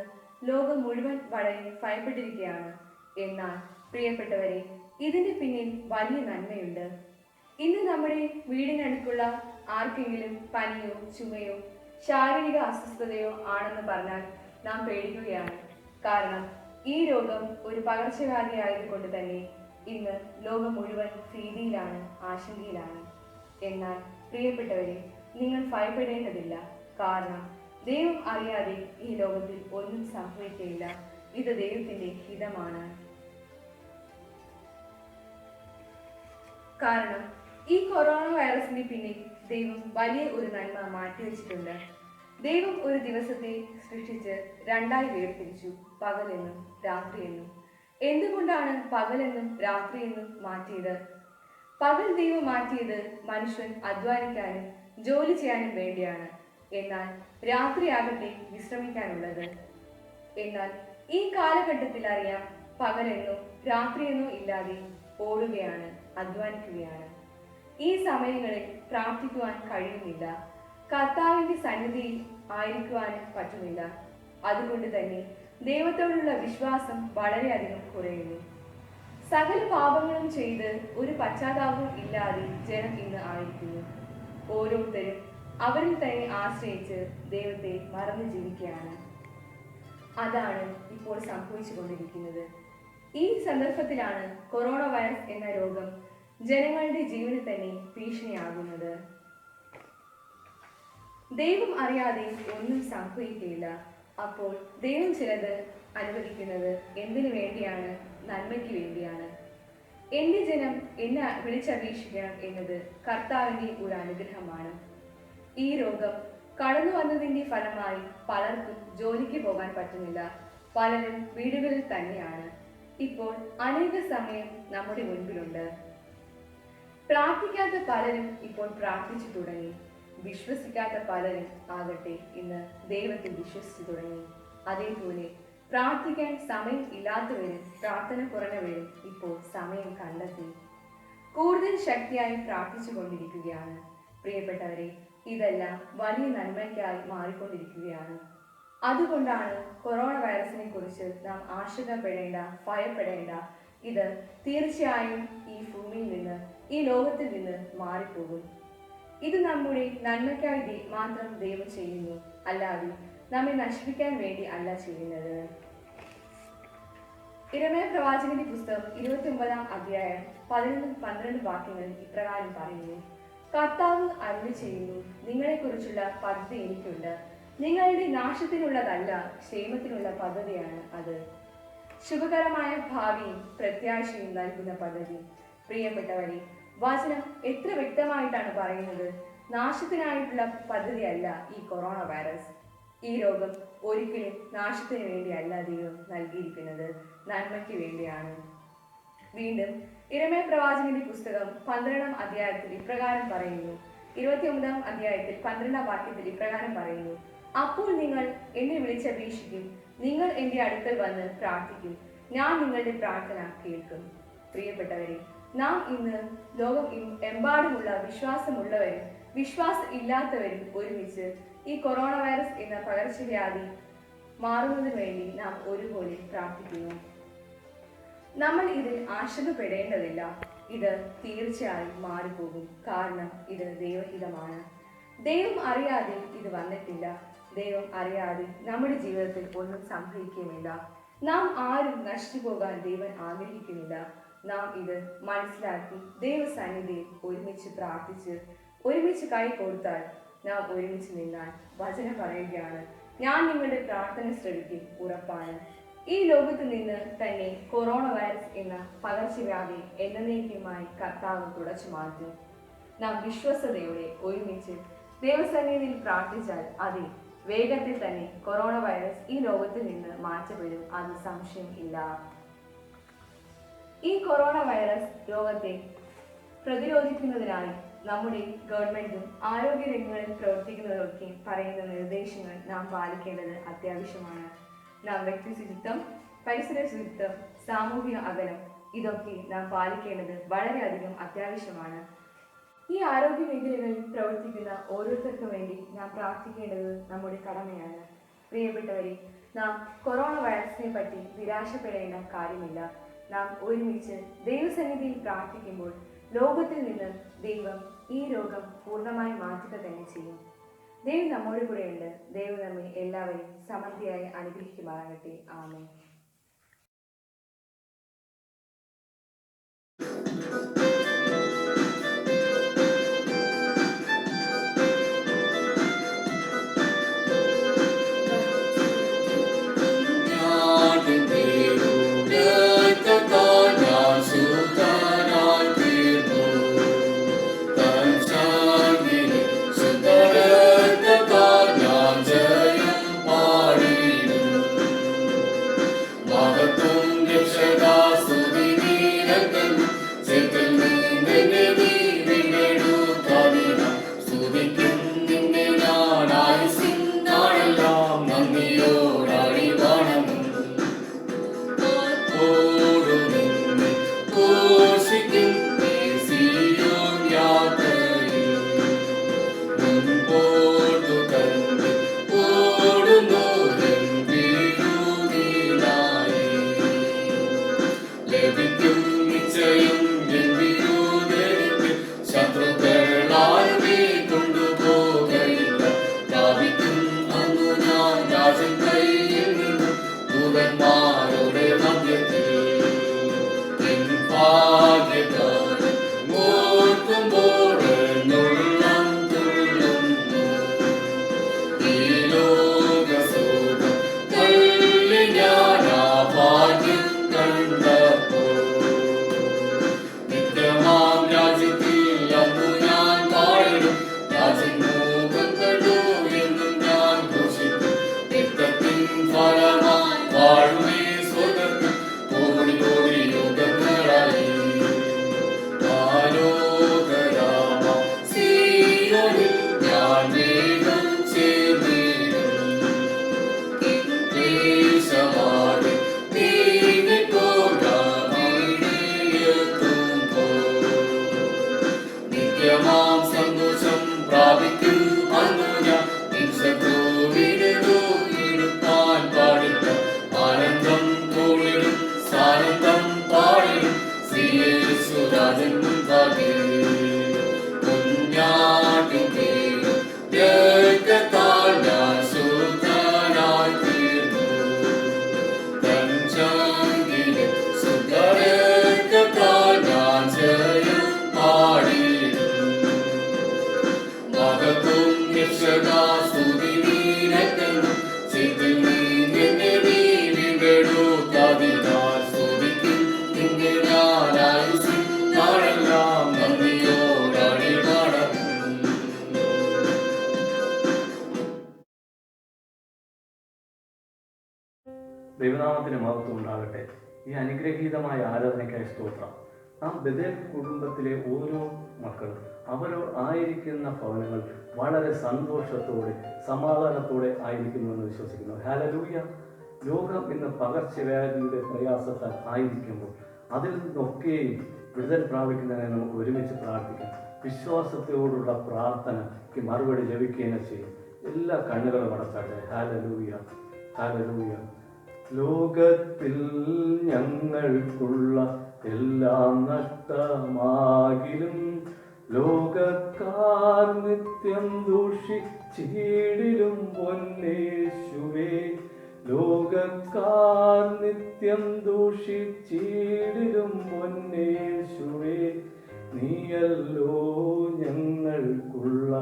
ലോകം മുഴുവൻ വളരെ ഭയപ്പെട്ടിരിക്കുകയാണ്. എന്നാൽ പ്രിയപ്പെട്ടവരെ, ഇതിന്റെ പിന്നിൽ വലിയ നന്മയുണ്ട്. ഇന്ന് നമ്മുടെ വീടിനടുക്കുള്ള ആർക്കെങ്കിലും പനിയോ ചുമയോ ശാരീരിക അസ്വസ്ഥതയോ ആണെന്ന് പറഞ്ഞാൽ നാം പേടിക്കുകയാണ്. കാരണം ഈ രോഗം ഒരു പകർച്ചവ്യാധി ആയതുകൊണ്ട് തന്നെ ഇന്ന് ലോകം മുഴുവൻ ഭീതിയിലാണ്, ആശങ്കയിലാണ്. എന്നാൽ പ്രിയപ്പെട്ടവരെ, നിങ്ങൾ ഭയപ്പെടേണ്ടതില്ല. കാരണം ദൈവം അറിയാതെ ഈ ലോകത്തിൽ ഒന്നും സംഭവിക്കുകയില്ല. ഇത് ദൈവത്തിന്റെ ഹിതമാണ്. കാരണം ഈ കൊറോണ വൈറസിന് പിന്നിൽ ദൈവം വലിയ ഒരു നന്മ മാറ്റിവെച്ചിട്ടുണ്ട്. ദൈവം ഒരു ദിവസത്തെ സൃഷ്ടിച്ച് രണ്ടായി വേർതിരിച്ചു, പകലെന്നും രാത്രിയെന്നും. എന്തുകൊണ്ടാണ് പകലെന്നും രാത്രിയെന്നും മാറ്റിയത്? പകൽ ദൈവം മാറ്റിയത് മനുഷ്യൻ അധ്വാനിക്കാനും ജോലി ചെയ്യാനും വേണ്ടിയാണ്. എന്നാൽ രാത്രിയാകട്ടെ വിശ്രമിക്കാനുള്ളത്. എന്നാൽ ഈ കാലഘട്ടത്തിൽ അറിയാം, പകലെന്നോ രാത്രിയെന്നോ ഇല്ലാതെ ഓടുകയാണ്, അധ്വാനിക്കുകയാണ്. ഈ സമയങ്ങളിൽ പ്രാർത്ഥിക്കുവാൻ കഴിയുന്നില്ല, കർത്താവിന്റെ സന്നിധിയിൽ ആയിരിക്കുവാനും പറ്റുന്നില്ല. അതുകൊണ്ട് തന്നെ ദൈവത്തോടുള്ള വിശ്വാസം വളരെയധികം കുറയുന്നു. സകല പാപങ്ങളും ചെയ്ത് ഒരു പശ്ചാത്താപവും ഇല്ലാതെ ജനം ഇന്ന് ആയിരിക്കുന്നു. ഓരോരുത്തരും അവരിൽ തന്നെ ആശ്രയിച്ച് ദൈവത്തെ മറന്നു ജീവിക്കുകയാണ്. അതാണ് ഇപ്പോൾ സംഭവിച്ചുകൊണ്ടിരിക്കുന്നത്. ഈ സന്ദർഭത്തിലാണ് കൊറോണ വൈറസ് എന്ന രോഗം ജനങ്ങളുടെ ജീവന് തന്നെ ഭീഷണിയാകുന്നത്. ദൈവം അറിയാതെ ഒന്നും സംഭവിക്കുകയില്ല. അപ്പോൾ ദൈവം ചിലത് അനുവദിക്കുന്നത് എന്തിനു വേണ്ടിയാണ്? നന്മയ്ക്ക് വേണ്ടിയാണ്. എന്റെ ജനം എന്നെ വിളിച്ചപേക്ഷിക്കണം എന്നത് കർത്താവിന്റെ ഒരു അനുഗ്രഹമാണ്. ഈ രോഗം കടന്നു വന്നതിന്റെ ഫലമായി പലർക്കും ജോലിക്ക് പോകാൻ പറ്റുന്നില്ല. പലരും വീടുകളിൽ തന്നെയാണ്. ഇപ്പോൾ അനേക സമയം നമ്മുടെ മുൻപിലുണ്ട്. പ്രാർത്ഥിക്കാത്ത പലരും ഇപ്പോൾ പ്രാർത്ഥിച്ചു തുടങ്ങി. വിശ്വസിക്കാത്ത പലരും ആകട്ടെ ഇന്ന് ദൈവത്തിൽ വിശ്വസിച്ചു തുടങ്ങി. അതേപോലെ പ്രാർത്ഥിക്കാൻ സമയം ഇല്ലാത്തവരും പ്രാർത്ഥന കുറഞ്ഞവരും ഇപ്പോൾ സമയം കണ്ടെത്തി കൂടുതൽ ശക്തിയായി പ്രാർത്ഥിച്ചു കൊണ്ടിരിക്കുകയാണ്. പ്രിയപ്പെട്ടവരെ, ഇതെല്ലാം വലിയ നന്മയ്ക്കായി മാറിക്കൊണ്ടിരിക്കുകയാണ്. അതുകൊണ്ടാണ് കൊറോണ വൈറസിനെ കുറിച്ച് നാം ആശങ്കപ്പെടേണ്ട, ഭയപ്പെടേണ്ട. ഇത് തീർച്ചയായും ഈ ഭൂമിയിൽ നിന്ന്, ഈ ലോകത്തിൽ നിന്ന് മാറിപ്പോകും. ഇത് നമ്മുടെ നന്മയ്ക്കായി മാത്രം ദൈവം ചെയ്യുന്നു, അല്ലാതെ നമ്മെ നശിപ്പിക്കാൻ വേണ്ടി അല്ല ചെയ്യുന്നത്. യിരെമ്യാ പ്രവാചകന്റെ പുസ്തകം 29-ാം അധ്യായം 11-12 വാക്യങ്ങളിൽ ഇപ്രകാരം പറയുന്നു: കർത്താവ് അരുളി ചെയ്യുന്നു, നിങ്ങളെക്കുറിച്ചുള്ള പദ്ധതി എനിക്കുണ്ട്. നിങ്ങളുടെ നാശത്തിനുള്ളതല്ല, ക്ഷേമത്തിനുള്ള പദ്ധതിയാണ് അത്. ശുഭകരമായ ഭാവിയും പ്രത്യാശയും നൽകുന്ന പദ്ധതി. പ്രിയപ്പെട്ടവരെ, വചനം എത്ര വ്യക്തമായിട്ടാണ് പറയുന്നത്. നാശത്തിനായിട്ടുള്ള പദ്ധതിയല്ല ഈ കൊറോണ വൈറസ്. ഈ രോഗം ഒരിക്കലും നാശത്തിന് വേണ്ടിയല്ല ദൈവം നൽകിയിരിക്കുന്നത്, നന്മയ്ക്ക് വേണ്ടിയാണ്. വീണ്ടും യിരെമ്യാ പ്രവാചകന്റെ പുസ്തകം 12-ാം അധ്യായത്തിൽ ഇപ്രകാരം പറയുന്നു. 29-ാം അധ്യായത്തിൽ 12-ാം വാക്യത്തിൽ ഇപ്രകാരം പറയുന്നു: അപ്പോൾ നിങ്ങൾ എന്നെ വിളിച്ചപേക്ഷിക്കും, നിങ്ങൾ എന്റെ അടുക്കൽ വന്ന് പ്രാർത്ഥിക്കും, ഞാൻ നിങ്ങളുടെ പ്രാർത്ഥന കേൾക്കും. പ്രിയപ്പെട്ടവരെ, നാം ഇന്ന് ലോകം എമ്പാടുമുള്ള വിശ്വാസമുള്ളവരും വിശ്വാസം ഇല്ലാത്തവരും ഒരുമിച്ച് ഈ കൊറോണ വൈറസ് എന്ന പകർച്ചവ്യാധി മാറുന്നതിന് വേണ്ടി നാം ഒരുപോലെ പ്രാർത്ഥിക്കുന്നു. നമ്മൾ ഇതിൽ ആശങ്കപ്പെടേണ്ടതില്ല. ഇത് തീർച്ചയായും മാറിപ്പോകും. കാരണം ഇത് ദൈവഹിതമാണ്. ദൈവം അറിയാതെ ഇത് വന്നിട്ടില്ല. ദൈവം അറിയാതെ നമ്മുടെ ജീവിതത്തിൽ ഒന്നും സംഭവിക്കുന്നില്ല. നാം ആരും നശിച്ചു പോകാൻ ദൈവം ആഗ്രഹിക്കുന്നില്ല. നാം ഇത് മനസ്സിലാക്കി ദൈവസന്നിധിയിൽ ഒരുമിച്ച് പ്രാർത്ഥിച്ച് ഒരുമിച്ച് കൈ കൊടുത്താൽ, നാം ഒരുമിച്ച് നിന്നാൽ വചനം പറയുകയാണ്, ഞാൻ നിങ്ങളുടെ പ്രാർത്ഥന ശ്രവിക്കും, ഉറപ്പാണ്. ഈ ലോകത്ത് നിന്ന് തന്നെ കൊറോണ വൈറസ് എന്ന പകർച്ചവ്യാധി എന്നേക്കുമായി കർത്താവ് തുടച്ചു മാറ്റും. നാം വിശ്വസതയോടെ ഒരുമിച്ച് ദൈവസന്നിധിയിൽ പ്രാർത്ഥിച്ചാൽ അതെ, വേഗത്തിൽ തന്നെ കൊറോണ വൈറസ് ഈ ലോകത്തിൽ നിന്ന് മാറ്റപ്പെടും. അത് സംശയം ഇല്ല. ഈ കൊറോണ വൈറസ് രോഗത്തെ പ്രതിരോധിക്കുന്നതിനായി നമ്മുടെ ഗവൺമെന്റും ആരോഗ്യ രംഗങ്ങളിൽ പ്രവർത്തിക്കുന്നവരൊക്കെ പറയുന്ന നിർദ്ദേശങ്ങൾ നാം പാലിക്കേണ്ടത് അത്യാവശ്യമാണ്. നാം വ്യക്തി ശുചിത്വം, പരിസര ശുചിത്വം, സാമൂഹിക അകലം ഇതൊക്കെ നാം പാലിക്കേണ്ടത് വളരെയധികം അത്യാവശ്യമാണ്. ഈ ആരോഗ്യ മേഖലകളിൽ പ്രവർത്തിക്കുന്ന ഓരോരുത്തർക്കും വേണ്ടി നാം പ്രാർത്ഥിക്കേണ്ടത് നമ്മുടെ കടമയാണ്. പ്രിയപ്പെട്ടവരെ, നാം കൊറോണ വൈറസിനെ പറ്റി നിരാശപ്പെടേണ്ട കാര്യമില്ല. നാം ഒരുമിച്ച് ദൈവസന്നിധിയിൽ പ്രാർത്ഥിക്കുമ്പോൾ ലോകത്തിൽ നിന്ന് ദൈവം ഈ രോഗം പൂർണ്ണമായി മാറ്റുക തന്നെ ചെയ്യും. ദൈവം നമ്മോട് കൂടെയുണ്ട്. ദൈവം നമ്മെ എല്ലാവരെയും സമൃദ്ധിയായി അനുഗ്രഹിക്കുമാറാകട്ടെ. ആമേൻ. ദൈവനാമത്തിന് മഹത്വം ഉണ്ടാകട്ടെ. ഈ അനുഗ്രഹീതമായ ആരാധനയ്ക്കായി സ്തോത്രം. ആ ബഥേൽ കുടുംബത്തിലെ ഓരോ മക്കളും അവരോ ആയിരിക്കുന്ന ഭവനങ്ങൾ വളരെ സന്തോഷത്തോടെ സമാധാനത്തോടെ ആയിരിക്കുന്നുവെന്ന് വിശ്വസിക്കുന്നു. ഹല്ലേലൂയ. ലോകം ഇന്ന് പകർച്ചവ്യാധിയുടെ പ്രയാസത്താൽ ആയിരിക്കുമ്പോൾ അതിൽ നിന്നൊക്കെയും വിടുതൽ പ്രാപിക്കുന്നതിനെ നമുക്ക് ഒരുമിച്ച് പ്രാർത്ഥിക്കാം. വിശ്വാസത്തോടുള്ള പ്രാർത്ഥനയ്ക്ക് മറുപടി ലഭിക്കുകയും ചെയ്യും. എല്ലാ കണ്ണുകളും അടച്ചാട്ടെ. Hallelujah, hallelujah. ലോകത്തിൽ ഞങ്ങൾക്കുള്ള എല്ലാം നഷ്ടമാകിലും ലോകക്കാർ നിത്യം ദൂഷിച്ചിടിലും പൊന്നേശുവേ, ലോകക്കാർ നിത്യം ദൂഷിച്ചിടിലും പൊന്നേശുവേ, നീയല്ലോ ഞങ്ങൾക്കുള്ള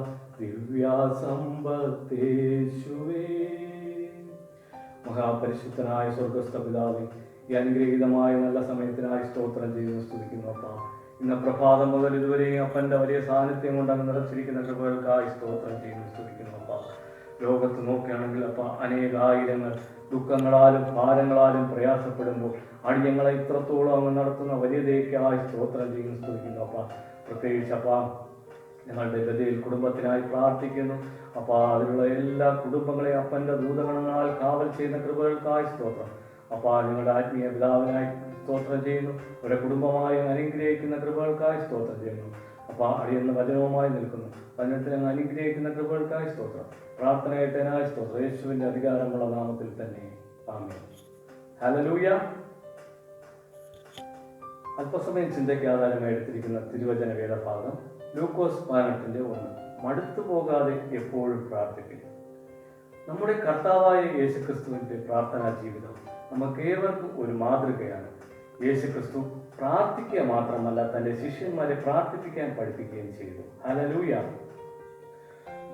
ദിവ്യാസമ്പത്തേശുവേ. മഹാപരിശുദ്ധനായ സ്വർഗസ്ഥ പിതാവേ, ഈ അനുഗ്രഹീതമായ നല്ല സമയത്തിനായി സ്തോത്രം ചെയ്ത് സ്തുതിക്കുന്നു. അപ്പ ഇന്ന് പ്രഭാതം മുതൽ ഇതുവരെയും അപ്പൻ്റെ വലിയ സാന്നിധ്യം കൊണ്ട് അങ്ങ് നിറച്ചിരിക്കുന്ന കൃപകൾക്കായി സ്തോത്രം ചെയ്യുന്നു സ്തുതിക്കുന്നു. അപ്പ ലോകത്ത് നോക്കുകയാണെങ്കിൽ അപ്പ അനേകായിരങ്ങൾ ദുഃഖങ്ങളാലും ഭാരങ്ങളാലും പ്രയാസപ്പെടുമ്പോൾ അടിയങ്ങളെ ഇത്രത്തോളം അങ്ങ് നടത്തുന്ന വലിയ ദയക്കായി സ്തോത്രം ചെയ്യുന്നു സ്തുതിക്കുന്നു. അപ്പ പ്രത്യേകിച്ച് അപ്പ ഞങ്ങളുടെ ബഥേൽ കുടുംബത്തിനായി പ്രാർത്ഥിക്കുന്നു. അപ്പോൾ അതിലുള്ള എല്ലാ കുടുംബങ്ങളെയും അപ്പൻ്റെ ദൂതഗണങ്ങളാൽ കാവൽ ചെയ്യുന്ന കൃപകൾക്കായി സ്തോത്രം. അപ്പോൾ ഞങ്ങളുടെ ആത്മീയ പിതാവിനായി സ്തോത്രം ചെയ്യുന്നു. ഒരു കുടുംബമായി അനുഗ്രഹിക്കുന്ന കൃപകൾക്കായി സ്തോത്രം ചെയ്യുന്നു. അപ്പോൾ അടിയെന്ന വചനവുമായി നിൽക്കുന്നു. വചനത്തിൽ അങ്ങ് അനുഗ്രഹിക്കുന്ന കൃപകൾക്കായി സ്തോത്രം. പ്രാർത്ഥന കേട്ടതിനായി സ്തോത്രം. യേശുവിൻ്റെ അധികാരമുള്ള നാമത്തിൽ തന്നെ ആമേൻ. ഹല്ലേലൂയ. അല്പസമയം ചിന്തയ്ക്ക് ആധാരമായി എടുത്തിരിക്കുന്ന തിരുവചന വേദഭാഗം ലൂക്കോസ് 18:1. മടുത്തു പോകാതെ എപ്പോഴും പ്രാർത്ഥിക്കുക. നമ്മുടെ കർത്താവായ യേശുക്രിസ്തുവിന്റെ പ്രാർത്ഥനാ ജീവിതം നമുക്കേവർക്കും ഒരു മാതൃകയാണ്. യേശുക്രിസ്തു പ്രാർത്ഥിക്കുക മാത്രമല്ല, തന്റെ ശിഷ്യന്മാരെ പ്രാർത്ഥിപ്പിക്കാൻ പഠിപ്പിക്കുകയും ചെയ്തു. ഹല്ലേലൂയ.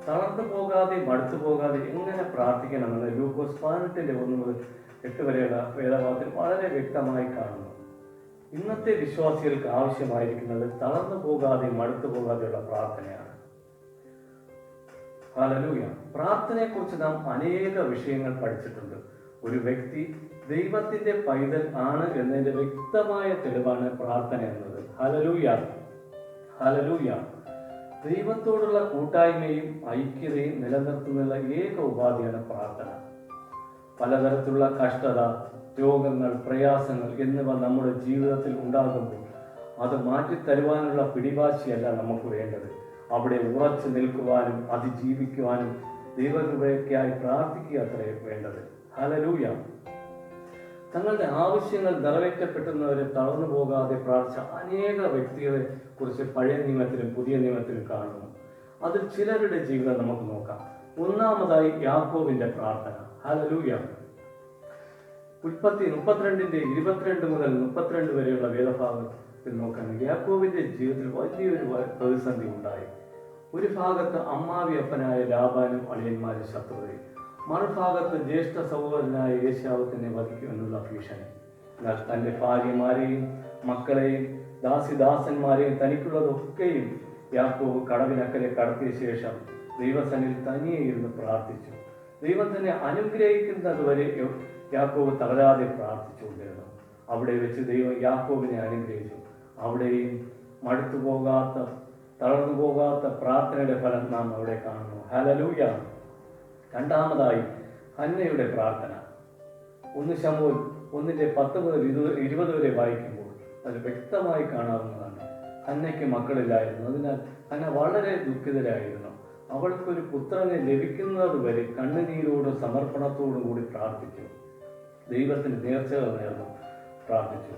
തളർന്നു പോകാതെ മടുത്തു പോകാതെ എങ്ങനെ പ്രാർത്ഥിക്കണമെന്ന് ലൂക്കോസ് 18:1 മുതൽ 8 വരെയുള്ള വേദഭാഗത്തിൽ വളരെ വ്യക്തമായി കാണുന്നു. ഇന്നത്തെ വിശ്വാസികൾക്ക് ആവശ്യമായിരിക്കുന്നത് തളർന്നു പോകാതെ മടുത്തു പോകാതെയുള്ള പ്രാർത്ഥനയാണ്. ഹല്ലേലൂയ. പ്രാർത്ഥനയെക്കുറിച്ച് നാം അനേക വിഷയങ്ങൾ പഠിച്ചിട്ടുണ്ട്. ഒരു വ്യക്തി ദൈവത്തിന്റെ പൈതൽ ആണ് എന്നതിന്റെ വ്യക്തമായ തെളിവാണ് പ്രാർത്ഥന എന്നത്. Hallelujah, hallelujah. ദൈവത്തോടുള്ള കൂട്ടായ്മയും ഐക്യതയും നിലനിർത്തുന്ന ഏക ഉപാധിയാണ് പ്രാർത്ഥന. പലതരത്തിലുള്ള കഷ്ടത, രോഗങ്ങൾ, പ്രയാസങ്ങൾ എന്നിവ നമ്മുടെ ജീവിതത്തിൽ ഉണ്ടാകുമ്പോൾ അത് മാറ്റിത്തരുവാനുള്ള പിടിവാശിയല്ല നമുക്ക് വേണ്ടത്. അവിടെ ഉറച്ചു നിൽക്കുവാനും അതിജീവിക്കുവാനും ദൈവകൃപയ്ക്കായി പ്രാർത്ഥിക്കുക അത്രേ വേണ്ടത്. ഹല്ലേലൂയ. തങ്ങളുടെ ആവശ്യങ്ങൾ നിറവേറ്റപ്പെട്ടുന്നവരെ തളർന്നു പോകാതെ പ്രാർത്ഥിച്ച അനേക വ്യക്തികളെ കുറിച്ച് പഴയ നിയമത്തിലും പുതിയ നിയമത്തിലും കാണുന്നു. അതിൽ ചിലരുടെ ജീവിതം നമുക്ക് നോക്കാം. ഒന്നാമതായി യാക്കോബിന്റെ പ്രാർത്ഥന. ഹല്ലേലൂയ. ഉൽപ്പത്തി 32:22 മുതൽ 32 വരെയുള്ള വേദഭാഗത്തിൽ നോക്കുകയാണെങ്കിൽ യാക്കോബിന്റെ ജീവിതത്തിൽ വലിയൊരു പ്രതിസന്ധി ഉണ്ടായി. ഒരു ഭാഗത്ത് അമ്മാവി അപ്പനായ ലാബാനും അളിയന്മാരും ശത്രുതയും, മറുഭാഗത്ത് ജ്യേഷ്ഠ സഹോദരനായ ഏശാവ് തന്നെ വധിക്കുമെന്നുള്ള ഭീഷണി. എന്നാൽ തന്റെ ഭാര്യമാരെയും മക്കളെയും ദാസിദാസന്മാരെയും തനിക്കുള്ളതൊക്കെയും യാക്കോബ് കടവിനക്കരെ കടത്തിയ ശേഷം ദൈവസന്നിധിയിൽ തനിയെ ഇരുന്ന് പ്രാർത്ഥിച്ചു. ദൈവം തന്നെ അനുഗ്രഹിക്കുന്നത് വരെ യാക്കോബ് തളരാതെ പ്രാർത്ഥിച്ചുകൊണ്ടിരുന്നു. അവിടെ വെച്ച് ദൈവം യാക്കോബിനെ അനുഗ്രഹിച്ചു. അവിടെയും മടുത്തു പോകാത്ത, തളർന്നു പോകാത്ത പ്രാർത്ഥനയുടെ ഫലം നാം അവിടെ കാണുന്നു. ഹല്ലേലൂയ. രണ്ടാമതായി ഹന്നയുടെ പ്രാർത്ഥന. 1 ശമൂവേൽ 1:10 മുതൽ 20 വരെ വായിക്കുമ്പോൾ അത് വ്യക്തമായി കാണാവുന്നതാണ്. ഹന്നയ്ക്ക് മക്കളില്ലായിരുന്നു. അതിനാൽ ഹന്ന വളരെ ദുഃഖിതരായിരുന്നു. അവൾക്കൊരു പുത്രനെ ലഭിക്കുന്നത് വരെ കണ്ണുനീരോടും സമർപ്പണത്തോടും കൂടി പ്രാർത്ഥിച്ചു. ദൈവത്തിന് നേർച്ചകൾ നേർന്നു പ്രാർത്ഥിച്ചു.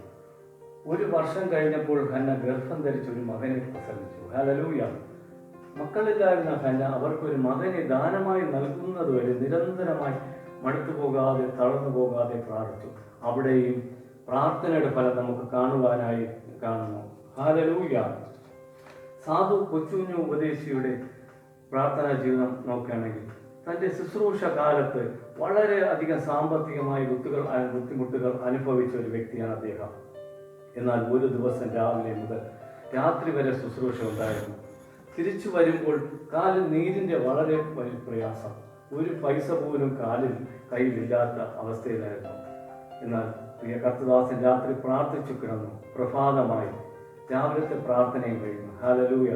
1 വർഷം കഴിഞ്ഞപ്പോൾ ഹന്ന ഗർഭം ധരിച്ച് ഒരു മകനെ പ്രസവിച്ചു. ഹല്ലേലൂയ. മക്കളില്ലായിരുന്ന ഹന്ന അവർക്കൊരു മകനെ ദാനമായി നൽകുന്നതുവരെ നിരന്തരമായി മടുത്തു പോകാതെ തളർന്നു പോകാതെ പ്രാർത്ഥിച്ചു. അവിടെയും പ്രാർത്ഥനയുടെ ഫലം നമുക്ക് കാണുവാനായി കാണുന്നു. ഹല്ലേലൂയ. സാധു കൊച്ചുകുഞ്ഞു ഉപദേശിയുടെ പ്രാർത്ഥനാ ജീവിതം നോക്കുകയാണെങ്കിൽ തൻ്റെ ശുശ്രൂഷ കാലത്ത് വളരെ അധികം സാമ്പത്തികമായി ബുദ്ധിമുട്ടുകൾ അനുഭവിച്ച ഒരു വ്യക്തിയാണ് അദ്ദേഹം. എന്നാൽ ഒരു ദിവസം രാവിലെ മുതൽ രാത്രി വരെ ശുശ്രൂഷ ഉണ്ടായിരുന്നു. തിരിച്ചു വരുമ്പോൾ കാലിൽ നീരിൻ്റെ വളരെ പ്രയാസം, ഒരു പൈസ പോലും കയ്യിലില്ലാത്ത അവസ്ഥയിലായിരുന്നു. എന്നാൽ പ്രിയ കർത്തദാസൻ രാത്രി പ്രാർത്ഥിച്ചു കിടന്നു. പ്രഭാതമായി രാവിലത്തെ പ്രാർത്ഥനയും കഴിഞ്ഞു. ഹല്ലേലൂയ.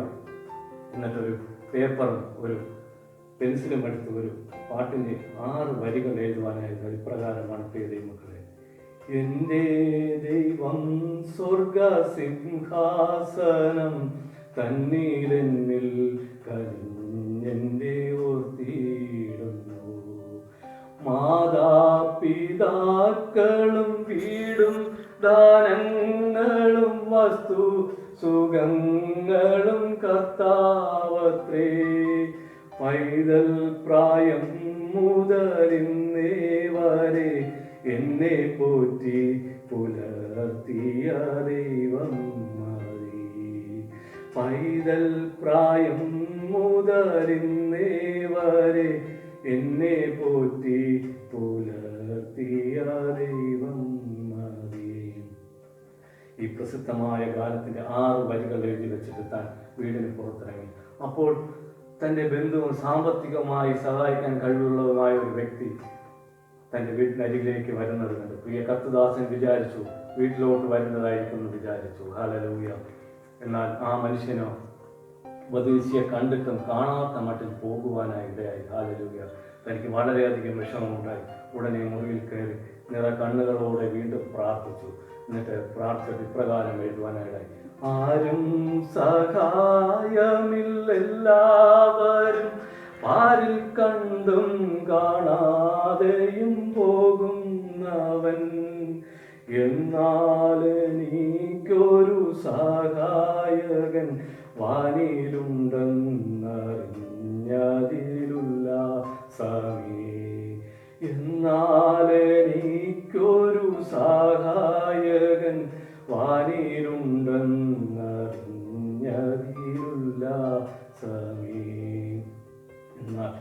എന്നിട്ടൊരു പേപ്പറും ഒരു പെൻസിലും എടുത്ത് ഒരു പാട്ടിൻ്റെ 6 വരികൾ എഴുതുവാനായിരുന്നു. ഇപ്രകാരമാണ് പ്രിയ ദൈവമക്കളെ. എൻ്റെ ദൈവം സ്വർഗസിംഹാസനം തന്നിലെന്നിൽ കനിഞ്ഞെൻ്റെ ഓർത്തിയിടുന്നു. മാതാപിതാക്കളും വീടും ദാനങ്ങളും വസ്തു സുഖങ്ങളും കർത്താവത്രേ. പൈതൽ പ്രായം മുതലിന്നേ വരെ എന്നെ പോറ്റി പുലർത്തിയ ദൈവം മതി. പൈതൽ പ്രായം മുതലിന്നേ വരെ എന്നെ പോറ്റി പുലർത്തിയ ദൈവം മതി. ഈ പ്രസിദ്ധമായ ഗാനത്തിന്റെ 6 വരികൾ എഴുതി വെച്ചിട്ട് താൻ വീടിന് പുറത്തിറങ്ങി. അപ്പോൾ തൻ്റെ ബന്ധുവും സാമ്പത്തികമായി സഹായിക്കാൻ കഴിവുള്ളതുമായ ഒരു വ്യക്തി തൻ്റെ വീട്ടിനരികിലേക്ക് വരുന്നത് കണ്ടു. പ്രിയ കർത്തദാസൻ വിചാരിച്ചു വീട്ടിലോട്ട് വരുന്നതായിരിക്കും എന്ന് വിചാരിച്ചു. ഹല്ലേലൂയ. എന്നാൽ ആ മനുഷ്യനോ വധുവിശിയെ കണ്ടിട്ടും കാണാത്ത മട്ടിൽ പോകുവാനായി ഇടയായി. ഹല്ലേലൂയ. തനിക്ക് വളരെയധികം വിഷമമുണ്ടായി. ഉടനെ മുറിയിൽ കയറി നിറ കണ്ണുകളോടെ വീണ്ടും പ്രാർത്ഥിച്ചു. എന്നിട്ട് പ്രാർത്ഥിച്ചിട്ട് ഇപ്രകാരം എഴുതുവാനായിടായി. ആരും സഹായമില്ലെല്ലാവരും പാരിൽ കണ്ടും കാണാതെയും പോകുന്നവൻ. എന്നാൽ എനിക്കൊരു സഹായകൻ വാനിലുണ്ടെന്നറിഞ്ഞതിലുല്ലാസമേ. എന്നാൽ എനിക്കൊരു സഹായകൻ വാനിലുണ്ടെന്നറിഞ്ഞതിലുല്ലാസമേ. എന്നാൽ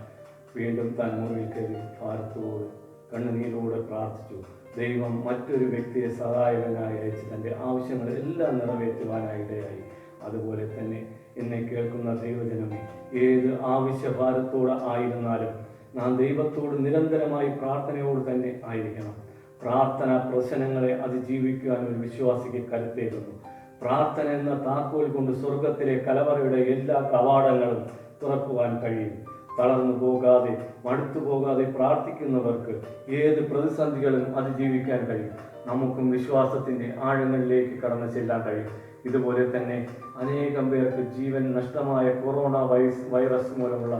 വീണ്ടും താൻ മുറിയിൽ കയറി ഭാരത്തോടെ കണ്ണുനീരോടെ പ്രാർത്ഥിച്ചു. ദൈവം മറ്റൊരു വ്യക്തിയെ സഹായകനായി അയച്ച് തൻ്റെ ആവശ്യങ്ങളെല്ലാം നിറവേറ്റുവാനായി ഇടയായി. അതുപോലെ തന്നെ എന്നെ കേൾക്കുന്ന ദൈവജനമേ, ഏത് ആവശ്യഭാരത്തോടെ ആയിരുന്നാലും നാം ദൈവത്തോട് നിരന്തരമായി പ്രാർത്ഥനയോട് തന്നെ ആയിരിക്കണം. പ്രാർത്ഥന പ്രശ്നങ്ങളെ അതിജീവിക്കുവാൻ ഒരു വിശ്വാസിക്ക് കരുത്തേകുന്നു. പ്രാർത്ഥന എന്ന താക്കോൽ കൊണ്ട് സ്വർഗത്തിലെ കലവറയുടെ എല്ലാ കവാടങ്ങളും തുറക്കുവാൻ കഴിയും. തളർന്നു പോകാതെ മടുത്തു പോകാതെ പ്രാർത്ഥിക്കുന്നവർക്ക് ഏത് പ്രതിസന്ധികളും അതിജീവിക്കാൻ കഴിയും. നമുക്കും വിശ്വാസത്തിൻ്റെ ആഴങ്ങളിലേക്ക് കടന്നു ചെല്ലാൻ കഴിയും. ഇതുപോലെ തന്നെ അനേകം പേർക്ക് ജീവൻ നഷ്ടമായ കൊറോണ വൈറസ് മൂലമുള്ള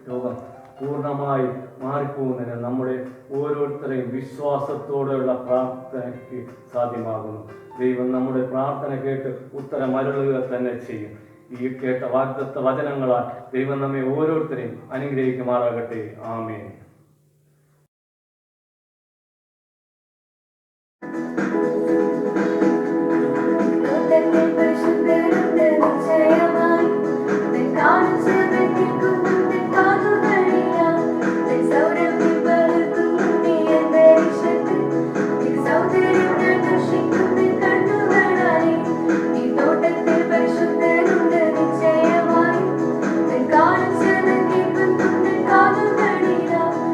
രോഗം പൂർണ്ണമായി മാറിപ്പോകുന്നതിന് നമ്മുടെ ഓരോരുത്തരെയും വിശ്വാസത്തോടെയുള്ള പ്രാർത്ഥനയ്ക്ക് സാധ്യമാകുന്നു. ദൈവം നമ്മുടെ പ്രാർത്ഥന കേട്ട് ഉത്തരമരുളുക തന്നെ ചെയ്യും. ഈ കേട്ട വാഗ്ദത്ത വചനങ്ങളാൽ ദൈവം നമ്മെ ഓരോരുത്തരെയും അനുഗ്രഹിക്കുമാറാകട്ടെ. ആമേൻ. Thank you.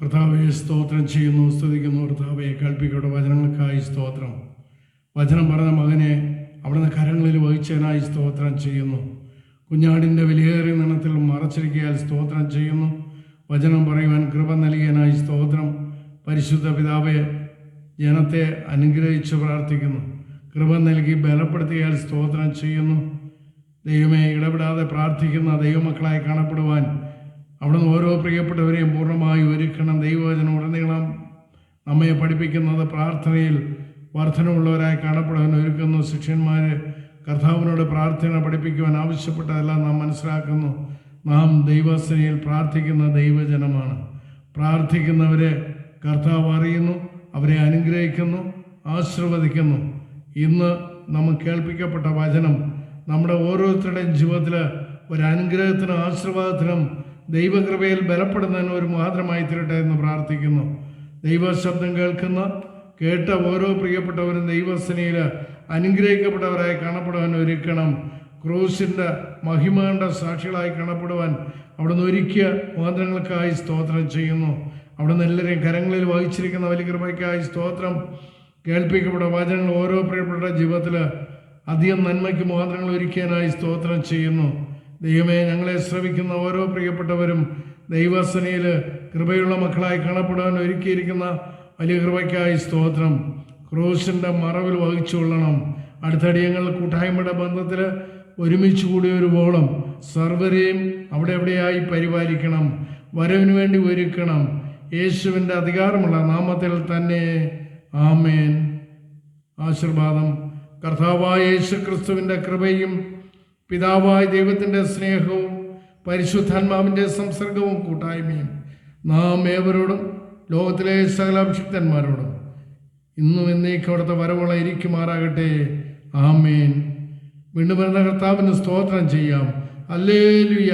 കർത്താവെ സ്തോത്രം ചെയ്യുന്നു, സ്തുതിക്കുന്നു. കർത്താവെ കേൾപ്പിക്കട്ടെ വചനങ്ങൾക്കായി സ്തോത്രം. വചനം പറഞ്ഞ മകനെ അവിടുന്ന് കരങ്ങളിൽ വഹിച്ചതിനായി സ്തോത്രം ചെയ്യുന്നു. കുഞ്ഞാടിൻ്റെ വിലയേറിയ നിണത്തിൽ മറച്ചിരിക്കയാൽ സ്തോത്രം ചെയ്യുന്നു. വചനം പറയുവാൻ കൃപ നൽകിയതിനായി സ്തോത്രം. പരിശുദ്ധ പിതാവെ ജനത്തെ അനുഗ്രഹിച്ച് പ്രാർത്ഥിക്കുന്നു. കൃപ നൽകി ബലപ്പെടുത്തിയാൽ സ്തോത്രം ചെയ്യുന്നു. ദൈവമേ, ഇടപെടാതെ പ്രാർത്ഥിക്കുന്ന ദൈവമക്കളായി കാണപ്പെടുവാൻ അവിടുന്ന് ഓരോ പ്രിയപ്പെട്ടവരെയും പൂർണ്ണമായി ഒരുക്കണം. ദൈവവചനം ഉടനീളം നമ്മെ പഠിപ്പിക്കുന്നത് പ്രാർത്ഥനയിൽ വർധനമുള്ളവരായി കാണപ്പെടുവാൻ ഒരുക്കുന്നു. ശിഷ്യന്മാർ കർത്താവിനോട് പ്രാർത്ഥന പഠിപ്പിക്കുവാൻ ആവശ്യപ്പെട്ടതെല്ലാം നാം മനസ്സിലാക്കുന്നു. നാം ദൈവസേനയിൽ പ്രാർത്ഥിക്കുന്ന ദൈവജനമാണ്. പ്രാർത്ഥിക്കുന്നവരെ കർത്താവ് അറിയുന്നു, അവരെ അനുഗ്രഹിക്കുന്നു, ആശീർവദിക്കുന്നു. ഇന്ന് നമുക്ക് കേൾപ്പിക്കപ്പെട്ട വചനം നമ്മുടെ ഓരോരുത്തരുടെയും ജീവിതത്തിൽ ഒരു അനുഗ്രഹത്തിനും ആശീർവാദത്തിനും ദൈവകൃപയിൽ ബലപ്പെടുന്നതിന് ഒരു മാതൃമായി തീരട്ടെ എന്ന് പ്രാർത്ഥിക്കുന്നു. ദൈവശബ്ദം കേട്ട ഓരോ പ്രിയപ്പെട്ടവരും ദൈവസേനയിൽ അനുഗ്രഹിക്കപ്പെട്ടവരായി കാണപ്പെടുവാൻ ഒരുക്കണം. ക്രൂശിൻ്റെ മഹിമയുടെ സാക്ഷികളായി കാണപ്പെടുവാൻ അവിടുന്ന് ഒരുക്കിയ മാതൃകൾക്കായി സ്തോത്രം ചെയ്യുന്നു. അവിടുന്ന് എല്ലാവരെയും കരങ്ങളിൽ വഹിച്ചിരിക്കുന്ന വലിയ കൃപയ്ക്കായി സ്തോത്രം. കേൾപ്പിക്കപ്പെട്ട വചനങ്ങൾ ഓരോ പ്രിയപ്പെട്ട ജീവിതത്തിൽ അധികം നന്മയ്ക്ക് മാതൃകങ്ങൾ ഒരുക്കിയതിനായി സ്തോത്രം ചെയ്യുന്നു. ദൈവമേ, ഞങ്ങളെ ശ്രവിക്കുന്ന ഓരോ പ്രിയപ്പെട്ടവരും ദൈവസേനയിൽ കൃപയുള്ള മക്കളായി കാണപ്പെടുവാൻ ഒരുക്കിയിരിക്കുന്ന വലിയ കൃപയ്ക്കായി സ്തോത്രം. ക്രൂശിൻ്റെ മറവിൽ വഹിച്ചുകൊള്ളണം. അടുത്തടിയങ്ങൾ കൂട്ടായ്മയുടെ ബന്ധത്തിൽ ഒരുമിച്ച് കൂടിയൊരുവോളം സർവരെയും അവിടെ എവിടെയായി പരിപാലിക്കണം, വരവിന് വേണ്ടി ഒരുക്കണം. യേശുവിൻ്റെ അധികാരമുള്ള നാമത്തിൽ തന്നെ ആമേൻ. ആശീർവാദം. കർത്താവായ യേശു ക്രിസ്തുവിൻ്റെ കൃപയും പിതാവായ ദൈവത്തിൻ്റെ സ്നേഹവും പരിശുദ്ധാത്മാവിൻ്റെ സംസർഗവും കൂട്ടായ്മയും നാം ഏവരോടും ലോകത്തിലെ സകല അഭിഷിക്തന്മാരോടും ഇന്നും എന്നേക്കും അവിടുത്തെ വരവോളം ഇരിക്കുമാറാകട്ടെ. ആമേൻ. വീണ്ടും വരുന്ന കർത്താവിന് സ്തോത്രം ചെയ്യാം. ഹല്ലേലൂയ,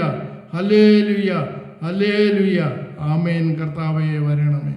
ഹല്ലേലൂയ, ഹല്ലേലൂയ. ആമേൻ. കർത്താവേ വരണമേ.